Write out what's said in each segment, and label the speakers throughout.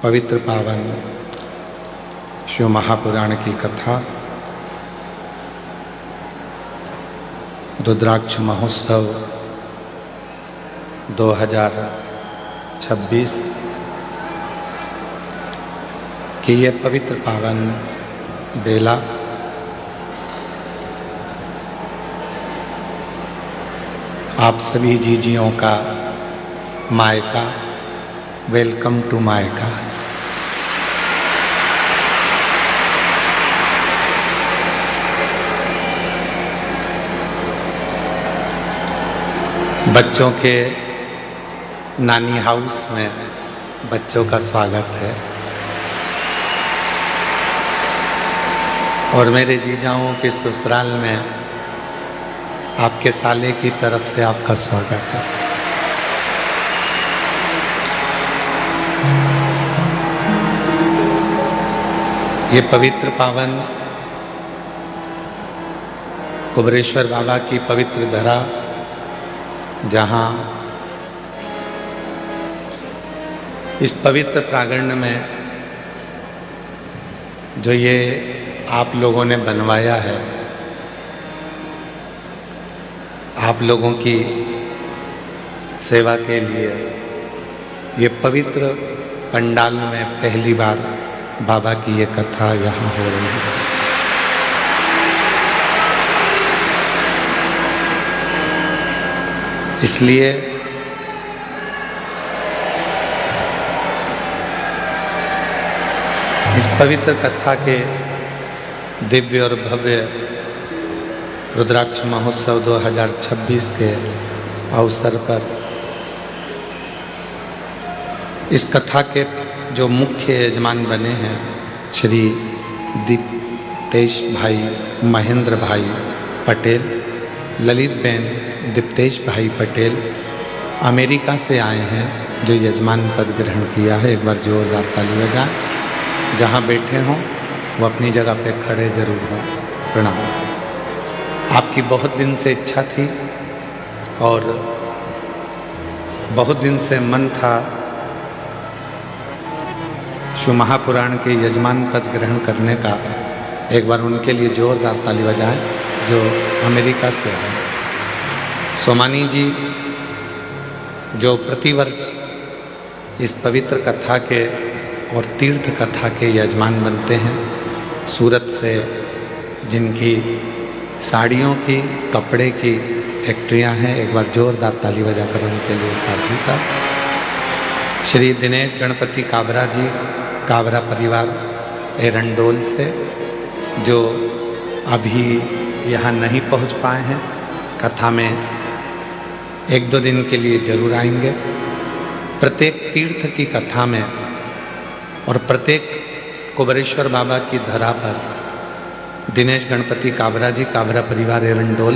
Speaker 1: पवित्र पावन शिव महापुराण की कथा रुद्राक्ष महोत्सव 2026 की ये पवित्र पावन बेला आप सभी जीजियों का मायका, वेलकम टू मायका। बच्चों के नानी हाउस में बच्चों का स्वागत है और मेरे जीजाओं के ससुराल में आपके साले की तरफ से आपका स्वागत है। ये पवित्र पावन कुबरेश्वर बाबा की पवित्र धरा, जहाँ इस पवित्र प्रांगण में जो ये आप लोगों ने बनवाया है, आप लोगों की सेवा के लिए ये पवित्र पंडाल में पहली बार बाबा की ये कथा यहाँ हो रही है। इसलिए इस पवित्र कथा के दिव्य और भव्य रुद्राक्ष महोत्सव 2026 के अवसर पर इस कथा के जो मुख्य यजमान बने हैं श्री दीप्तेश भाई महेंद्र भाई पटेल, ललित बेन दीप्तेश भाई पटेल अमेरिका से आए हैं, जो यजमान पद ग्रहण किया है। एक बार जोरदार ताली बजाएं। जहाँ बैठे हों वो अपनी जगह पे खड़े जरूर हों। प्रणाम। आपकी बहुत दिन से इच्छा थी और बहुत दिन से मन था शिव महापुराण के यजमान पद ग्रहण करने का। एक बार उनके लिए जोरदार ताली बजाएं जो अमेरिका से आए। सोमानी जी जो प्रतिवर्ष इस पवित्र कथा के और तीर्थ कथा के यजमान बनते हैं, सूरत से जिनकी साड़ियों की, कपड़े की फैक्ट्रियां हैं, एक बार जोरदार ताली बजाकर उनके लिए साथी का। श्री दिनेश गणपति काबरा जी, काबरा परिवार एरंडोल से, जो अभी यहाँ नहीं पहुँच पाए हैं, कथा में एक दो दिन के लिए जरूर आएंगे। प्रत्येक तीर्थ की कथा में और प्रत्येक कुबरेश्वर बाबा की धरा पर दिनेश गणपति काबरा जी, काबरा परिवार एरंडोल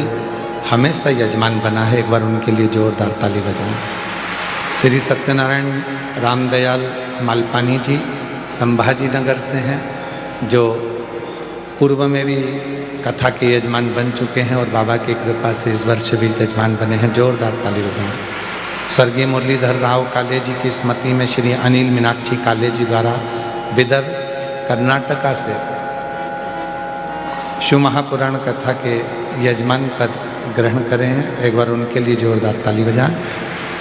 Speaker 1: हमेशा यजमान बना है। एक बार उनके लिए जोरदार ताली बजाएं। श्री सत्यनारायण रामदयाल मालपानी जी संभाजी नगर से हैं, जो पूर्व में भी कथा के यजमान बन चुके हैं और बाबा की कृपा से इस वर्ष भी यजमान बने हैं। जोरदार ताली बजाएं। स्वर्गीय मुरलीधर राव काले जी की स्मृति में श्री अनिल मीनाक्षी काले जी द्वारा विदर कर्नाटका से शिव महापुराण कथा के यजमान पद ग्रहण करें हैं। एक बार उनके लिए जोरदार ताली बजाएं।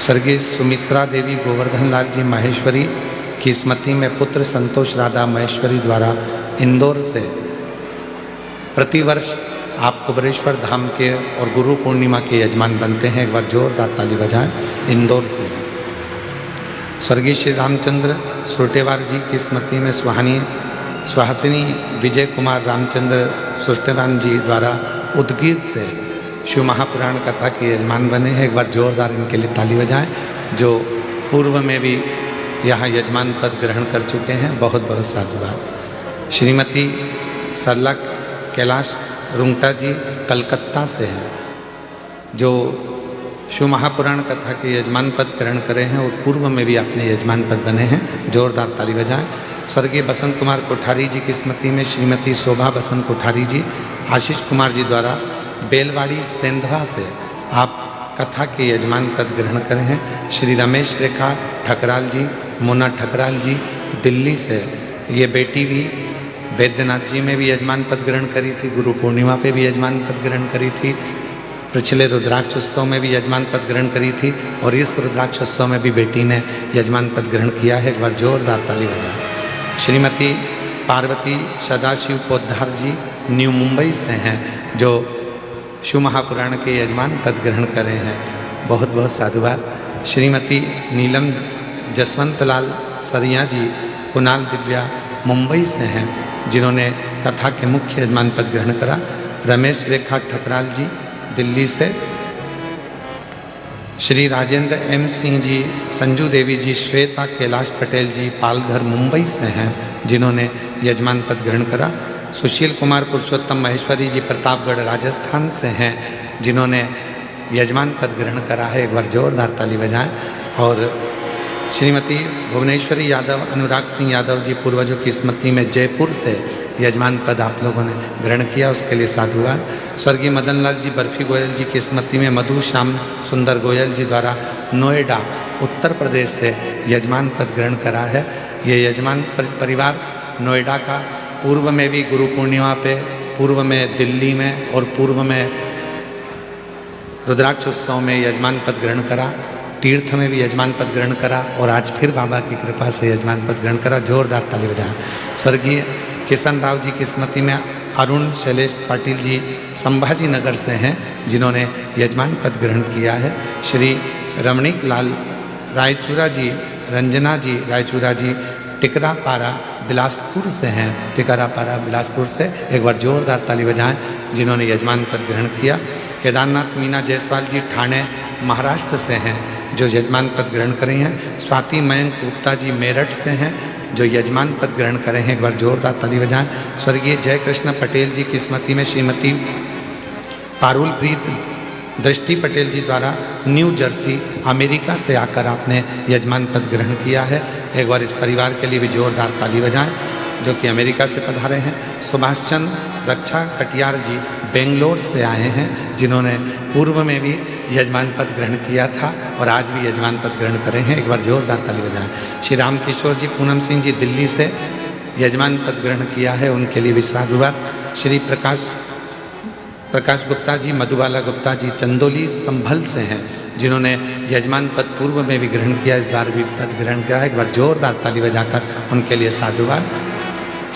Speaker 1: स्वर्गीय सुमित्रा देवी गोवर्धन लाल जी माहेश्वरी की स्मृति में पुत्र संतोष राधा महेश्वरी द्वारा इंदौर से प्रतिवर्ष आप कुबरेश्वर धाम के और गुरु पूर्णिमा के यजमान बनते हैं। एक बार जोरदार ताली बजाएं। इंदौर से स्वर्गीय श्री रामचंद्र सुरटेवार जी की स्मृति में सुहासिनी विजय कुमार रामचंद्र सुरटेवार जी द्वारा उदगीर से शिव महापुराण कथा के यजमान बने हैं। एक बार जोरदार इनके लिए ताली बजाएं, जो पूर्व में भी यहाँ यजमान पद ग्रहण कर चुके हैं। बहुत बहुत साधुवाद। श्रीमती सरला कैलाश रुंगटा जी कलकत्ता से हैं, जो शिव महापुराण कथा के यजमान पद ग्रहण करे हैं और पूर्व में भी अपने यजमान पद बने हैं। जोरदार ताली बजाएं। स्वर्गीय बसंत कुमार कोठारी जी की स्मृति में श्रीमती शोभा बसंत कोठारी जी आशीष कुमार जी द्वारा बेलवाड़ी सेंधवा से आप कथा के यजमान पद ग्रहण करे हैं। श्री रमेश रेखा ठकराल जी, मोना ठकराल जी दिल्ली से। ये बेटी भी वैद्यनाथ जी में भी यजमान पद ग्रहण करी थी, गुरु पूर्णिमा पे भी यजमान पद ग्रहण करी थी, पिछले रुद्राक्ष उत्सव में भी यजमान पद ग्रहण करी थी, और इस रुद्राक्ष उत्सव में भी बेटी ने यजमान पद ग्रहण किया है। एक बार जोरदार ताली बजाएं। श्रीमती पार्वती सदाशिव पोद्दार जी न्यू मुंबई से हैं, जो शिव महापुराण के यजमान पद ग्रहण करे हैं। बहुत बहुत साधुवाद। श्रीमती नीलम जसवंतलाल सरिया जी कुणाल दिव्या मुंबई से हैं, जिन्होंने कथा के मुख्य यजमान पद ग्रहण करा। रमेश रेखा ठकराल जी दिल्ली से। श्री राजेंद्र एम सिंह जी, संजू देवी जी, श्वेता कैलाश पटेल जी पालघर मुंबई से हैं, जिन्होंने यजमान पद ग्रहण करा। सुशील कुमार पुरुषोत्तम महेश्वरी जी प्रतापगढ़ राजस्थान से हैं, जिन्होंने यजमान पद ग्रहण करा है। एक बार जोरदार ताली बजाएं। और श्रीमती भुवनेश्वरी यादव, अनुराग सिंह यादव जी पूर्वजों की स्मृति में जयपुर से यजमान पद आप लोगों ने ग्रहण किया, उसके लिए साधुवाद। स्वर्गीय मदन लाल जी बर्फी गोयल जी की स्मृति में मधु श्याम सुंदर गोयल जी द्वारा नोएडा उत्तर प्रदेश से यजमान पद ग्रहण करा है। ये यजमान परिवार नोएडा का पूर्व में भी गुरु पूर्णिमा पे, पूर्व में दिल्ली में और पूर्व में रुद्राक्ष उत्सव में यजमान पद ग्रहण करा, तीर्थ में भी यजमान पद ग्रहण करा, और आज फिर बाबा की कृपा से यजमान पद ग्रहण करा। जोरदार ताली बजाएं। स्वर्गीय किशन राव जी की स्मृति में अरुण शैलेश पाटिल जी संभाजी नगर से हैं, जिन्होंने यजमान पद ग्रहण किया है। श्री रमणीक लाल रायचूरा जी, रंजना जी रायचूरा जी टिकरापारा बिलासपुर से हैं, टिकरापारा बिलासपुर से। एक बार जोरदार ताली बजाएं, जिन्होंने यजमान पद ग्रहण किया। केदारनाथ मीना जायसवाल जी ठाणे महाराष्ट्र से हैं, जो यजमान पद ग्रहण करे हैं। स्वाति मयंक गुप्ता जी मेरठ से हैं, जो यजमान पद ग्रहण करें हैं। एक बार जोरदार ताली बजाएं। स्वर्गीय जयकृष्ण पटेल जी की स्मृति में श्रीमती पारुल प्रीत दृष्टि पटेल जी द्वारा न्यू जर्सी अमेरिका से आकर आपने यजमान पद ग्रहण किया है। एक बार इस परिवार के लिए भी जोरदार ताली बजाएं, जो कि अमेरिका से पधारे हैं। सुभाष चंद्र रक्षा कटियार जी बेंगलोर से आए हैं, जिन्होंने पूर्व में भी यजमान पद ग्रहण किया था और आज भी यजमान पद ग्रहण करे हैं। एक बार जोरदार ताली बजाएं। श्री रामकिशोर जी पूनम सिंह जी दिल्ली से यजमान पद ग्रहण किया है, उनके लिए भी साधुवाद। श्री प्रकाश गुप्ता जी, मधुबाला गुप्ता जी चंदोली संभल से हैं, जिन्होंने यजमान पद पूर्व में भी ग्रहण किया, इस बार भी पद ग्रहण किया है। एक बार जोरदार ताली बजाकर उनके लिए साधुवाद।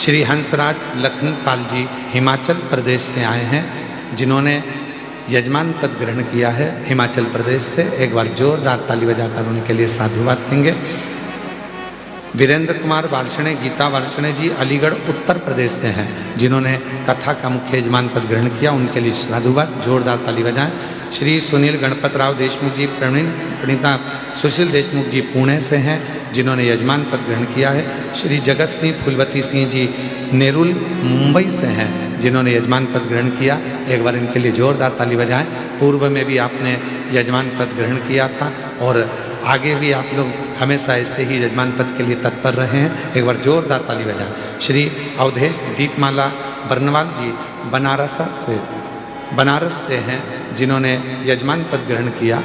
Speaker 1: श्री हंसराज लखनपाल जी हिमाचल प्रदेश से आए हैं, जिन्होंने यजमान पद ग्रहण किया है हिमाचल प्रदेश से। एक बार जोरदार ताली बजाकर उनके लिए साधुवाद देंगे। वीरेंद्र कुमार वार्षणे, गीता वार्षणे जी अलीगढ़ उत्तर प्रदेश से हैं, जिन्होंने कथा का मुख्य यजमान पद ग्रहण किया, उनके लिए साधुवाद। जोरदार ताली बजाएं। श्री सुनील गणपत राव देशमुख जी प्रणीता सुशील देशमुख जी पुणे से हैं, जिन्होंने यजमान पद ग्रहण किया है। श्री जगत सिंह फुलवती सिंह जी नेरुल मुंबई से हैं, जिन्होंने यजमान पद ग्रहण किया। एक बार इनके लिए जोरदार ताली बजाएं। पूर्व में भी आपने यजमान पद ग्रहण किया था और आगे भी आप लोग हमेशा ऐसे ही यजमान पद के लिए तत्पर रहे हैं। एक बार जोरदार ताली बजाएं। श्री अवधेश दीपमाला बर्नवाल जी बनारस से हैं, जिन्होंने यजमान पद ग्रहण किया।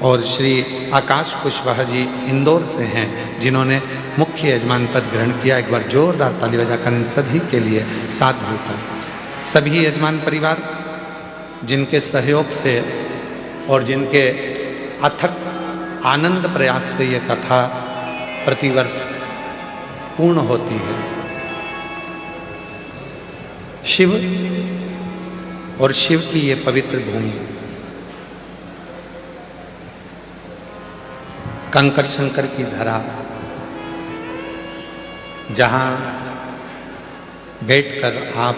Speaker 1: और श्री आकाश कुशवाहा जी इंदौर से हैं, जिन्होंने मुख्य यजमान पद ग्रहण किया। एक बार जोरदार ताली बजाकर इन सभी के लिए साथ होता है। सभी यजमान परिवार जिनके सहयोग से और जिनके अथक आनंद प्रयास से ये कथा प्रतिवर्ष पूर्ण होती है। शिव और शिव की ये पवित्र भूमि कंकर शंकर की धरा, जहां बैठकर आप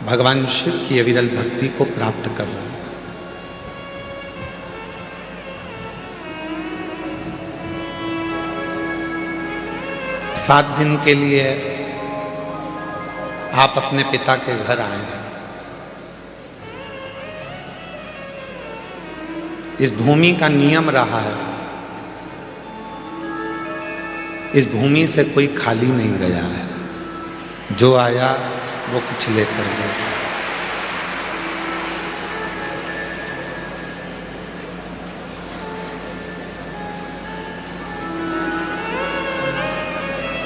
Speaker 1: भगवान शिव की अविरल भक्ति को प्राप्त कर रहे हैं। सात दिन के लिए आप अपने पिता के घर आए हैं। इस भूमि का नियम रहा है, इस भूमि से कोई खाली नहीं गया है। जो आया वो कुछ लेकर गया।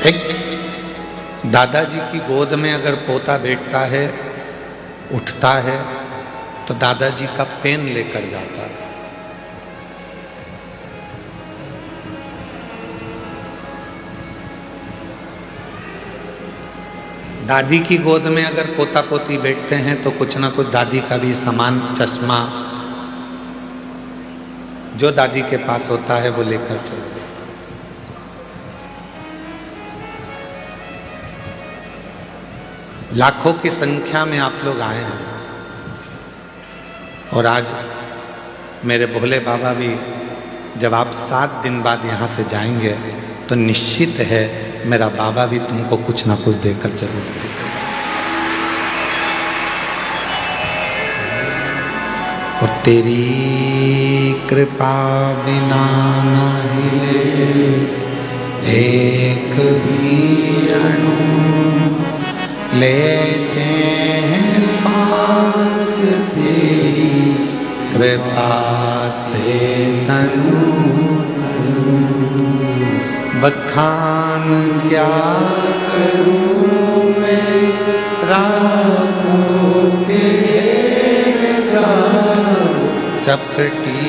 Speaker 1: एक दादाजी की गोद में अगर पोता बैठता है, उठता है, तो दादाजी का पेन लेकर जाता है। दादी की गोद में अगर पोता पोती बैठते हैं तो कुछ ना कुछ दादी का भी सामान, चश्मा जो दादी के पास होता है वो लेकर चले जाते हैं। लाखों की संख्या में आप लोग आए हैं और आज मेरे भोले बाबा भी जब आप 7 दिन बाद यहाँ से जाएंगे तो निश्चित है मेरा बाबा भी तुमको कुछ ना कुछ देकर जरूर भेजेगा। और तेरी कृपा बिना न हिले एक भी अणु, लेते हैं श्वास तेरी कृपा से तनु। बखान क्या करूं मैं राखों के घेरा, चपटी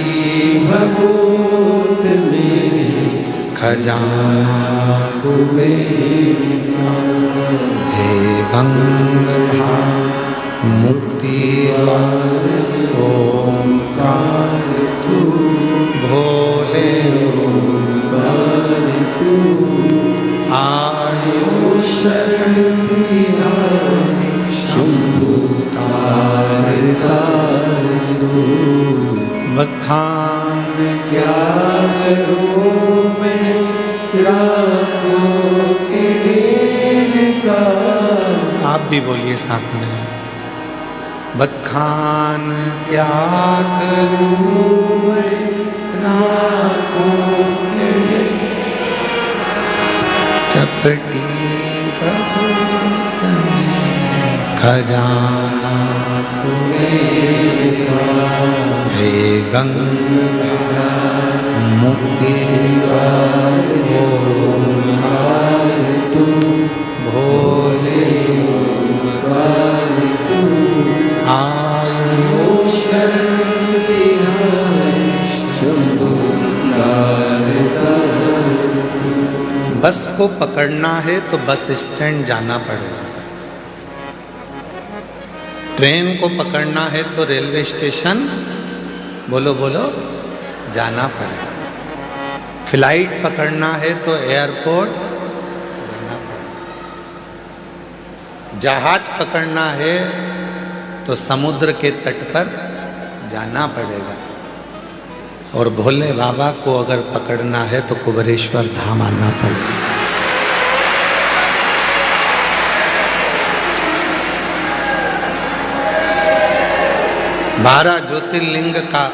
Speaker 1: भगोत में खजाना कुबेरा। हे गंगा मुक्ति ओंकार तू, भोले आयो शरण तिहारी, शंभु तारका तू। बखान क्या करूं मैं राखों के ढेर का। आप भी बोलिए साथ में। बखान क्या करूं मैं राखों के ढेर, चपटी प्रभुत में खजाना कुबेरा। हे गंगा मुक्ति ओंकार तू, भोले आयो शरण तिहारी, शंभु तारका। बस को पकड़ना है तो बस स्टैंड जाना पड़ेगा। ट्रेन को पकड़ना है तो रेलवे स्टेशन, बोलो बोलो, जाना पड़ेगा। फ्लाइट पकड़ना है तो एयरपोर्ट जाना पड़ेगा। जहाज पकड़ना है तो समुद्र के तट पर जाना पड़ेगा। और भोले बाबा को अगर पकड़ना है तो कुबेरेश्वर धाम आना पड़ेगा। बारह ज्योतिर्लिंग का,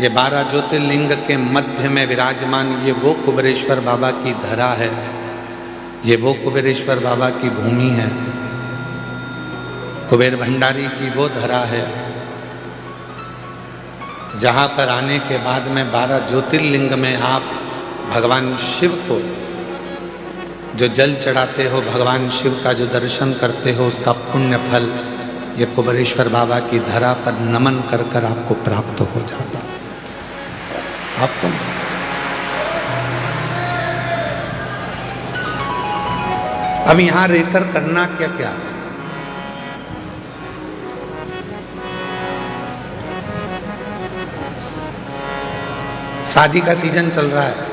Speaker 1: ये 12 ज्योतिर्लिंग के मध्य में विराजमान ये वो कुबेरेश्वर बाबा की धरा है, ये वो कुबेरेश्वर बाबा की भूमि है। कुबेर भंडारी की वो धरा है जहाँ पर आने के बाद में 12 ज्योतिर्लिंग में आप भगवान शिव को जो जल चढ़ाते हो, भगवान शिव का जो दर्शन करते हो, उसका पुण्य फल ये कुबेरेश्वर बाबा की धरा पर नमन कर कर आपको प्राप्त हो जाता है। आपको अब यहां रहकर करना क्या क्या है? शादी का सीजन चल रहा है,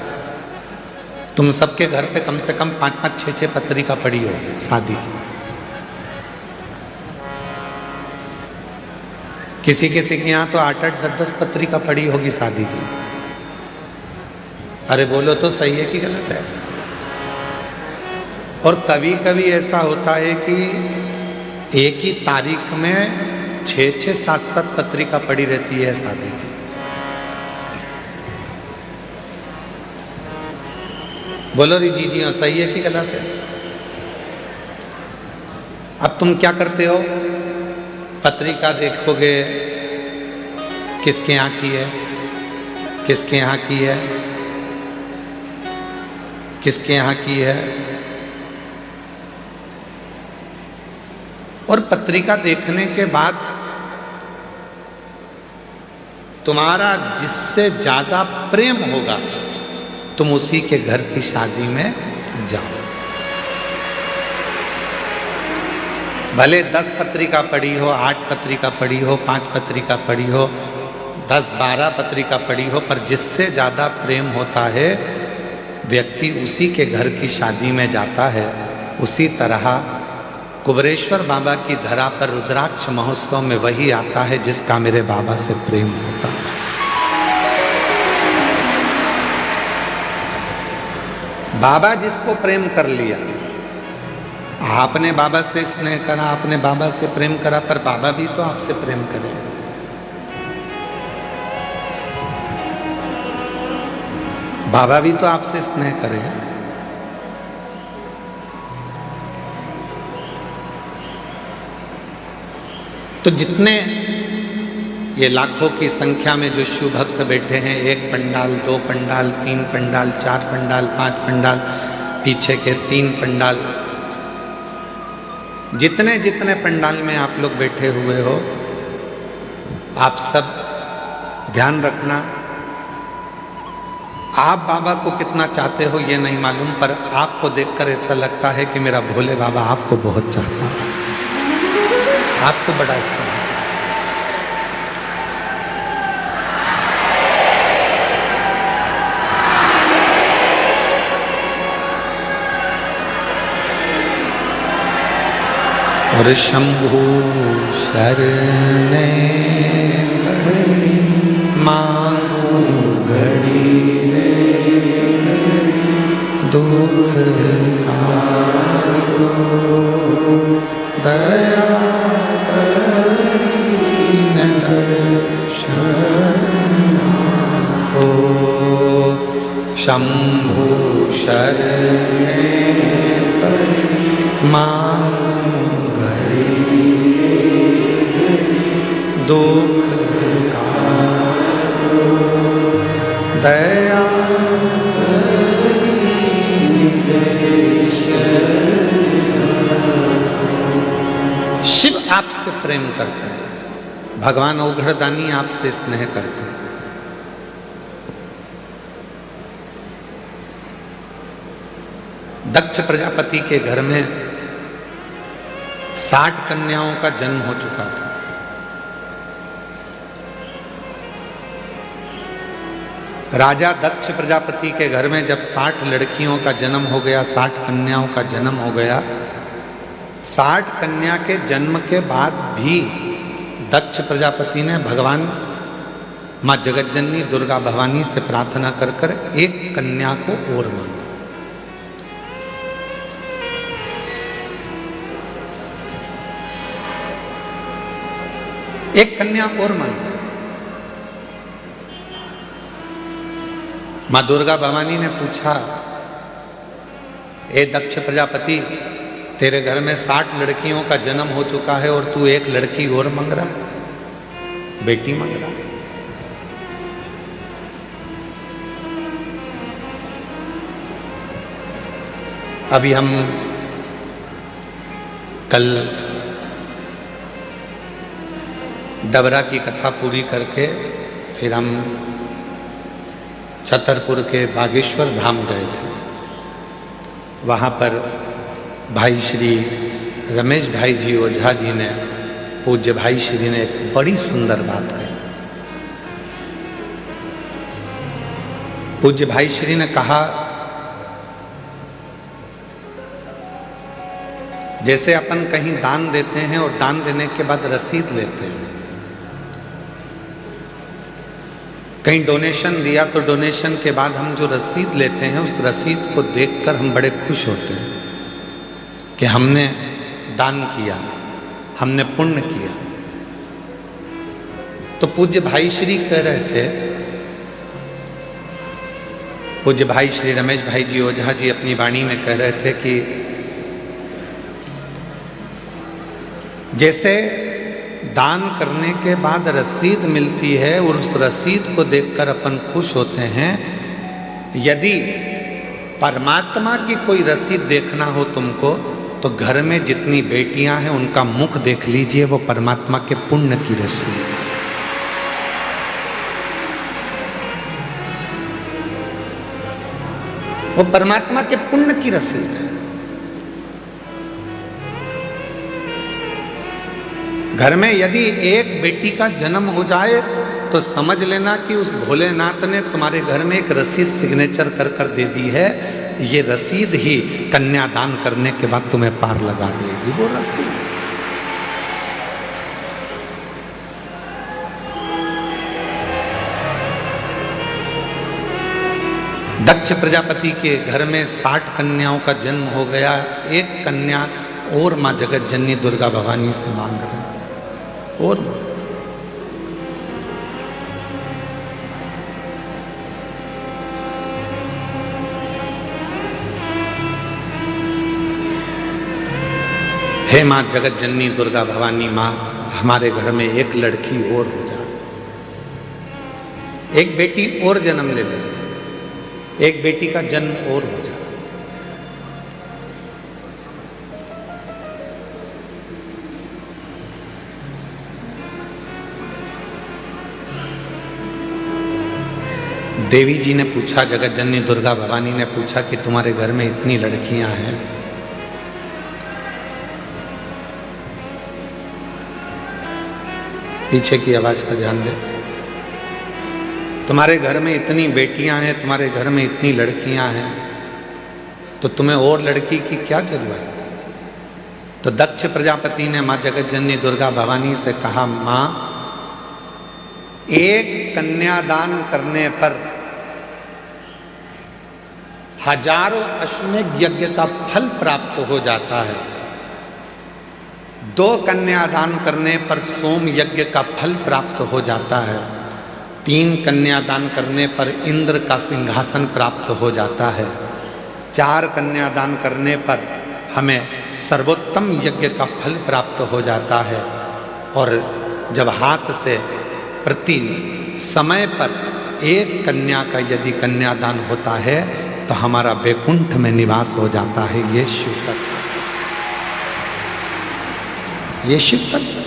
Speaker 1: तुम सबके घर पे कम से कम 5-5, 6-6 पत्रिका पड़ी होगी शादी की। किसी किसी के यहाँ तो 8-8, 10-10 पत्रिका पड़ी होगी शादी की। अरे बोलो तो सही है कि गलत है? और कभी कभी ऐसा होता है कि एक ही तारीख में 6-6, 7-7 पत्रिका पड़ी रहती है शादी की। बोलो री जी हाँ, सही है कि गलत है? अब तुम क्या करते हो? पत्रिका देखोगे किसके यहाँ की है, किसके यहाँ की है, किसके यहाँ की है। और पत्रिका देखने के बाद तुम्हारा जिससे ज्यादा प्रेम होगा तुम उसी के घर की शादी में जाओ। भले 10 पत्रिका पढ़ी हो, 8 पत्रिका पढ़ी हो, 5 पत्रिका पढ़ी हो, 10-12 पत्रिका पढ़ी हो, पर जिससे ज्यादा प्रेम होता है व्यक्ति उसी के घर की शादी में जाता है। उसी तरह कुबरेश्वर बाबा की धरा पर रुद्राक्ष महोत्सव में वही आता है जिसका मेरे बाबा से प्रेम होता है। बाबा जिसको प्रेम कर लिया, आपने बाबा से स्नेह करा, आपने बाबा से प्रेम करा, पर बाबा भी तो आपसे प्रेम करे। बाबा भी तो आपसे स्नेह करे। तो जितने ये लाखों की संख्या में जो शिव भक्त बैठे हैं, 1 पंडाल, 2 पंडाल, 3 पंडाल, 4 पंडाल, 5 पंडाल, पीछे के 3 पंडाल, जितने जितने पंडाल में आप लोग बैठे हुए हो, आप सब ध्यान रखना, आप बाबा को कितना चाहते हो ये नहीं मालूम, पर आपको देखकर ऐसा लगता है कि मेरा भोले बाबा आपको बहुत चाहता है, आपको बड़ा स्नेह है। और शंभु शरणे पड़े मांगो घड़ी रे दुख काटो दया करीन दर्शन तो शंभु शरणे पड़े मांगो दुख काटो दया शिव आपसे प्रेम करते हैं, भगवान औघड़दानी आपसे स्नेह करते हैं। दक्ष प्रजापति के घर में 60 कन्याओं का जन्म हो चुका था। राजा दक्ष प्रजापति के घर में जब 60 लड़कियों का जन्म हो गया, 60 कन्याओं का जन्म हो गया, 60 कन्या के जन्म के बाद भी दक्ष प्रजापति ने भगवान मां जगतजननी दुर्गा भवानी से प्रार्थना कर कर एक कन्या को और मांगा। एक कन्या और मांगा। मां दुर्गा भवानी ने पूछा, ए दक्ष प्रजापति, तेरे घर में 60 लड़कियों का जन्म हो चुका है और तू एक लड़की और मांग रहा है, बेटी मांग रहा है। अभी हम कल डबरा की कथा पूरी करके फिर हम छतरपुर के बागेश्वर धाम गए थे। वहाँ पर भाई श्री रमेश भाई जी ओझा जी ने, पूज्य भाई श्री ने एक बड़ी सुंदर बात कही। पूज्य भाई श्री ने कहा, जैसे अपन कहीं दान देते हैं और दान देने के बाद रसीद लेते हैं, कहीं डोनेशन दिया तो डोनेशन के बाद हम जो रसीद लेते हैं उस रसीद को देखकर हम बड़े खुश होते हैं कि हमने दान किया, हमने पुण्य किया। तो पूज्य भाई श्री कह रहे थे, पूज्य भाई श्री रमेश भाई जी ओझा जी अपनी वाणी में कह रहे थे कि जैसे दान करने के बाद रसीद मिलती है और उस रसीद को देखकर अपन खुश होते हैं, यदि परमात्मा की कोई रसीद देखना हो तुमको तो घर में जितनी बेटियां हैं उनका मुख देख लीजिए, वो परमात्मा के पुण्य की रसीद है। वो परमात्मा के पुण्य की रसीद है। घर में यदि एक बेटी का जन्म हो जाए तो समझ लेना कि उस भोलेनाथ ने तुम्हारे घर में एक रसीद सिग्नेचर कर कर दे दी है। ये रसीद ही कन्यादान करने के बाद तुम्हें पार लगा देगी, वो रसीद। दक्ष प्रजापति के घर में 60 कन्याओं का जन्म हो गया। एक कन्या और मां जगत जननी दुर्गा भवानी से मांग रहे हैं, और हे मां जगत जननी दुर्गा भवानी, मां हमारे घर में एक लड़की और हो जाए, एक बेटी और जन्म ले ले, एक बेटी का जन्म और हो जाए। देवी जी ने पूछा, जगत जननी दुर्गा भवानी ने पूछा कि तुम्हारे घर में इतनी लड़कियां हैं, पीछे की आवाज का ध्यान दे, तुम्हारे घर में इतनी बेटियां हैं, तुम्हारे घर में इतनी लड़कियां हैं, तो तुम्हें और लड़की की क्या जरूरत? तो दक्ष प्रजापति ने मां जगत जननी दुर्गा भवानी से कहा, मां एक कन्यादान करने पर हजारों अश्वमेध यज्ञ का फल प्राप्त हो जाता है। 2 कन्यादान करने पर सोम यज्ञ का फल प्राप्त हो जाता है। 3 कन्यादान करने पर इंद्र का सिंहासन प्राप्त हो जाता है। 4 कन्यादान करने पर हमें सर्वोत्तम यज्ञ का फल प्राप्त हो जाता है। और जब हाथ से प्रति समय पर एक कन्या का यदि कन्यादान होता है तो हमारा वैकुंठ में निवास हो जाता है। ये शिव तत्व, ये शिव तत्व।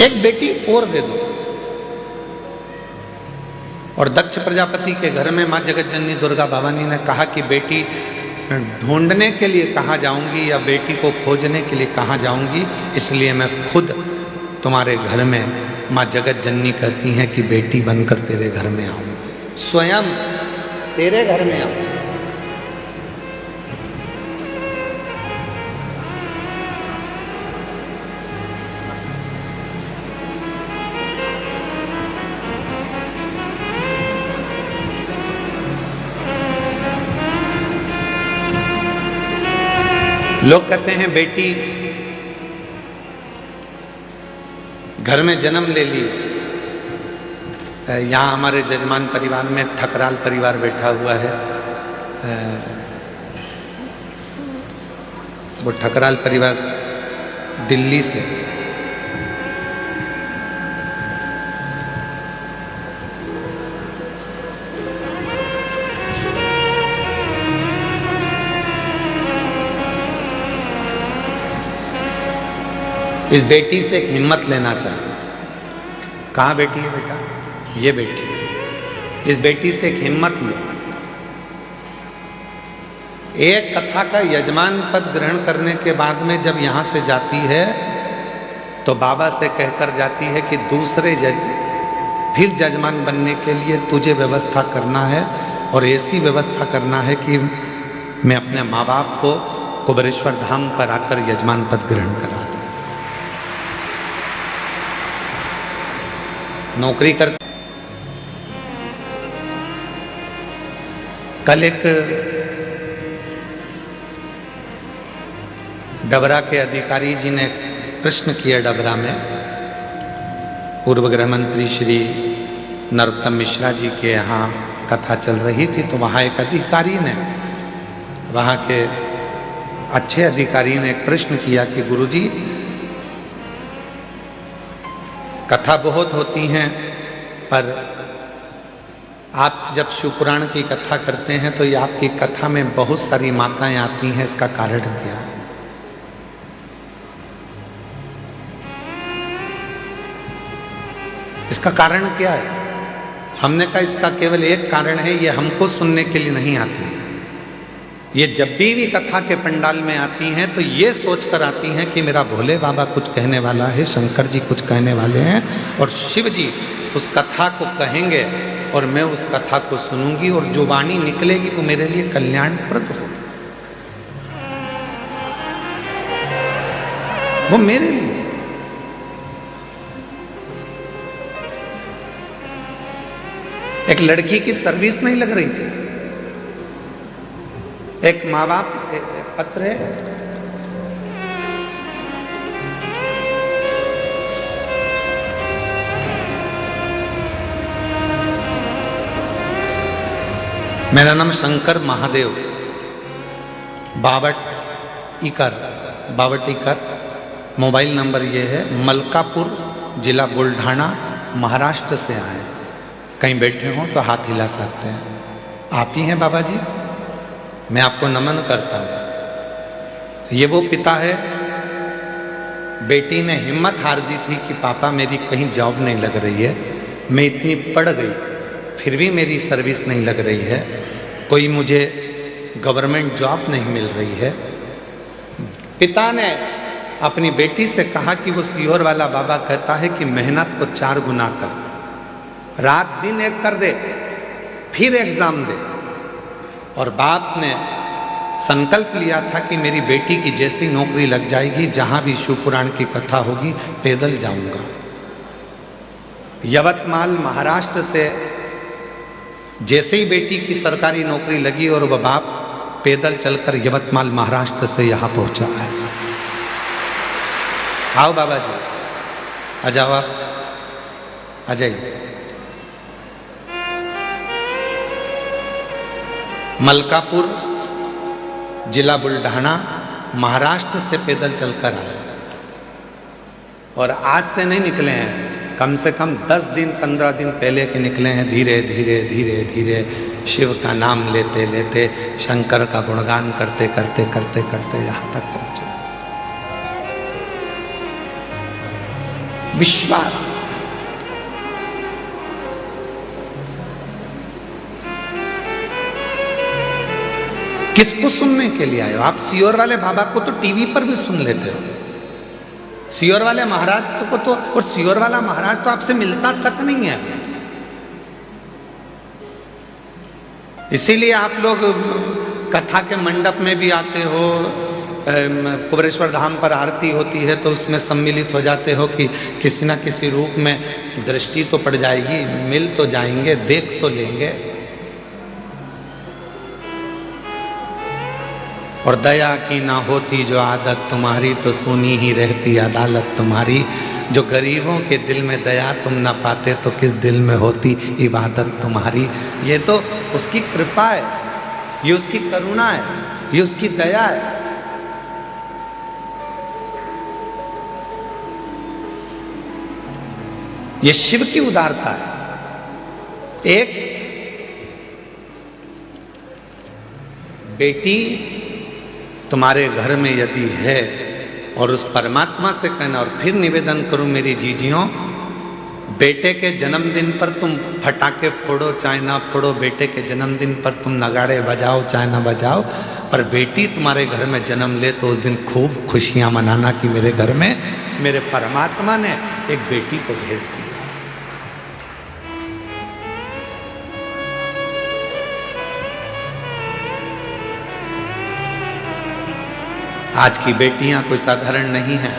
Speaker 1: एक बेटी और दे दो। और दक्ष प्रजापति के घर में मां जगत जननी दुर्गा भवानी ने कहा कि बेटी ढूंढने के लिए कहाँ जाऊंगी या बेटी को खोजने के लिए कहाँ जाऊंगी, इसलिए मैं खुद तुम्हारे घर में, मां जगत जननी कहती हैं कि बेटी बनकर तेरे घर में आऊंगी, स्वयं तेरे घर में आऊंगी। लोग कहते हैं बेटी घर में जन्म ले ली। यहाँ हमारे जजमान परिवार में ठकराल परिवार बैठा हुआ है। वो ठकराल परिवार दिल्ली से, इस बेटी से एक हिम्मत लेना चाहिए। कहाँ बेटी है बेटा? ये बेटी है। इस बेटी से एक हिम्मत लो। एक कथा का यजमान पद ग्रहण करने के बाद में जब यहाँ से जाती है तो बाबा से कहकर जाती है कि दूसरे फिर जजमान बनने के लिए तुझे व्यवस्था करना है, और ऐसी व्यवस्था करना है कि मैं अपने माँ बाप को कुबेरेश्वर धाम पर आकर यजमान पद ग्रहण करा। नौकरी कर, कल एक डबरा के अधिकारी जी ने प्रश्न किया डबरा में, पूर्व गृह मंत्री श्री नरोत्तम मिश्रा जी के यहाँ कथा चल रही थी, तो वहाँ एक अधिकारी ने, वहाँ के अच्छे अधिकारी ने एक प्रश्न किया कि गुरुजी, कथा बहुत होती हैं, पर आप जब शिवपुराण की कथा करते हैं तो ये आपकी कथा में बहुत सारी माताएं आती हैं। इसका कारण क्या है? इसका कारण क्या है? हमने कहा इसका केवल एक कारण है, ये हमको सुनने के लिए नहीं आती है। ये जब भी कथा के पंडाल में आती हैं तो ये सोचकर आती हैं कि मेरा भोले बाबा कुछ कहने वाला है, शंकर जी कुछ कहने वाले हैं और शिव जी उस कथा को कहेंगे और मैं उस कथा को सुनूंगी और जो वाणी निकलेगी वो मेरे लिए कल्याणप्रद हो, वो मेरे लिए। एक लड़की की सर्विस नहीं लग रही थी, एक माँ बाप पत्र है, मेरा नाम शंकर महादेव, बावट इकर, मोबाइल नंबर ये है, मलकापुर जिला बुल्ढाना महाराष्ट्र से आए। कहीं बैठे हों तो हाथ हिला सकते हैं। आप ही हैं बाबा जी? मैं आपको नमन करता हूं। ये वो पिता है, बेटी ने हिम्मत हार दी थी कि पापा मेरी कहीं जॉब नहीं लग रही है, मैं इतनी पढ़ गई फिर भी मेरी सर्विस नहीं लग रही है, कोई मुझे गवर्नमेंट जॉब नहीं मिल रही है। पिता ने अपनी बेटी से कहा कि वो सीहोर वाला बाबा कहता है कि मेहनत को 4 गुना कर, रात दिन एक कर दे, फिर एग्जाम दे। और बाप ने संकल्प लिया था कि मेरी बेटी की जैसी नौकरी लग जाएगी, जहां भी शिवपुराण की कथा होगी पैदल जाऊंगा। यवतमाल महाराष्ट्र से जैसे ही बेटी की सरकारी नौकरी लगी और वह बाप पैदल चलकर यवतमाल महाराष्ट्र से यहां पहुंचा है। आओ बाबा जी, आ जाओ, आप आ जाइए। मलकापुर जिला बुल्ढाना महाराष्ट्र से पैदल चलकर आए और आज से नहीं निकले हैं, कम से कम 10 दिन 15 दिन पहले के निकले हैं। धीरे धीरे धीरे धीरे शिव का नाम लेते लेते, शंकर का गुणगान करते करते करते करते यहां तक पहुंचे। विश्वास, किसको सुनने के लिए आए हो? आप सीहोर वाले बाबा को तो टीवी पर भी सुन लेते हो, सीहोर वाले महाराज को तो, और सीहोर वाला महाराज तो आपसे मिलता तक नहीं है। इसीलिए आप लोग कथा के मंडप में भी आते हो, कुबरेश्वर धाम पर आरती होती है तो उसमें सम्मिलित हो जाते हो कि किसी ना किसी रूप में दृष्टि तो पड़ जाएगी, मिल तो जाएंगे, देख तो लेंगे। और दया की ना होती जो आदत तुम्हारी, तो सुनी ही रहती अदालत तुम्हारी। जो गरीबों के दिल में दया तुम ना पाते, तो किस दिल में होती इबादत तुम्हारी। ये तो उसकी कृपा है, ये उसकी करुणा है, ये उसकी दया है। ये शिव की उदारता है। एक बेटी तुम्हारे घर में यदि है और उस परमात्मा से कहना, और फिर निवेदन करूं मेरी जीजियों, बेटे के जन्मदिन पर तुम फटाके फोड़ो चाहे ना फोड़ो, बेटे के जन्मदिन पर तुम नगाड़े बजाओ चाहे ना बजाओ, पर बेटी तुम्हारे घर में जन्म ले तो उस दिन खूब खुशियां मनाना कि मेरे घर में मेरे परमात्मा ने एक बेटी को भेज दिया। आज की बेटियां कोई साधारण नहीं है।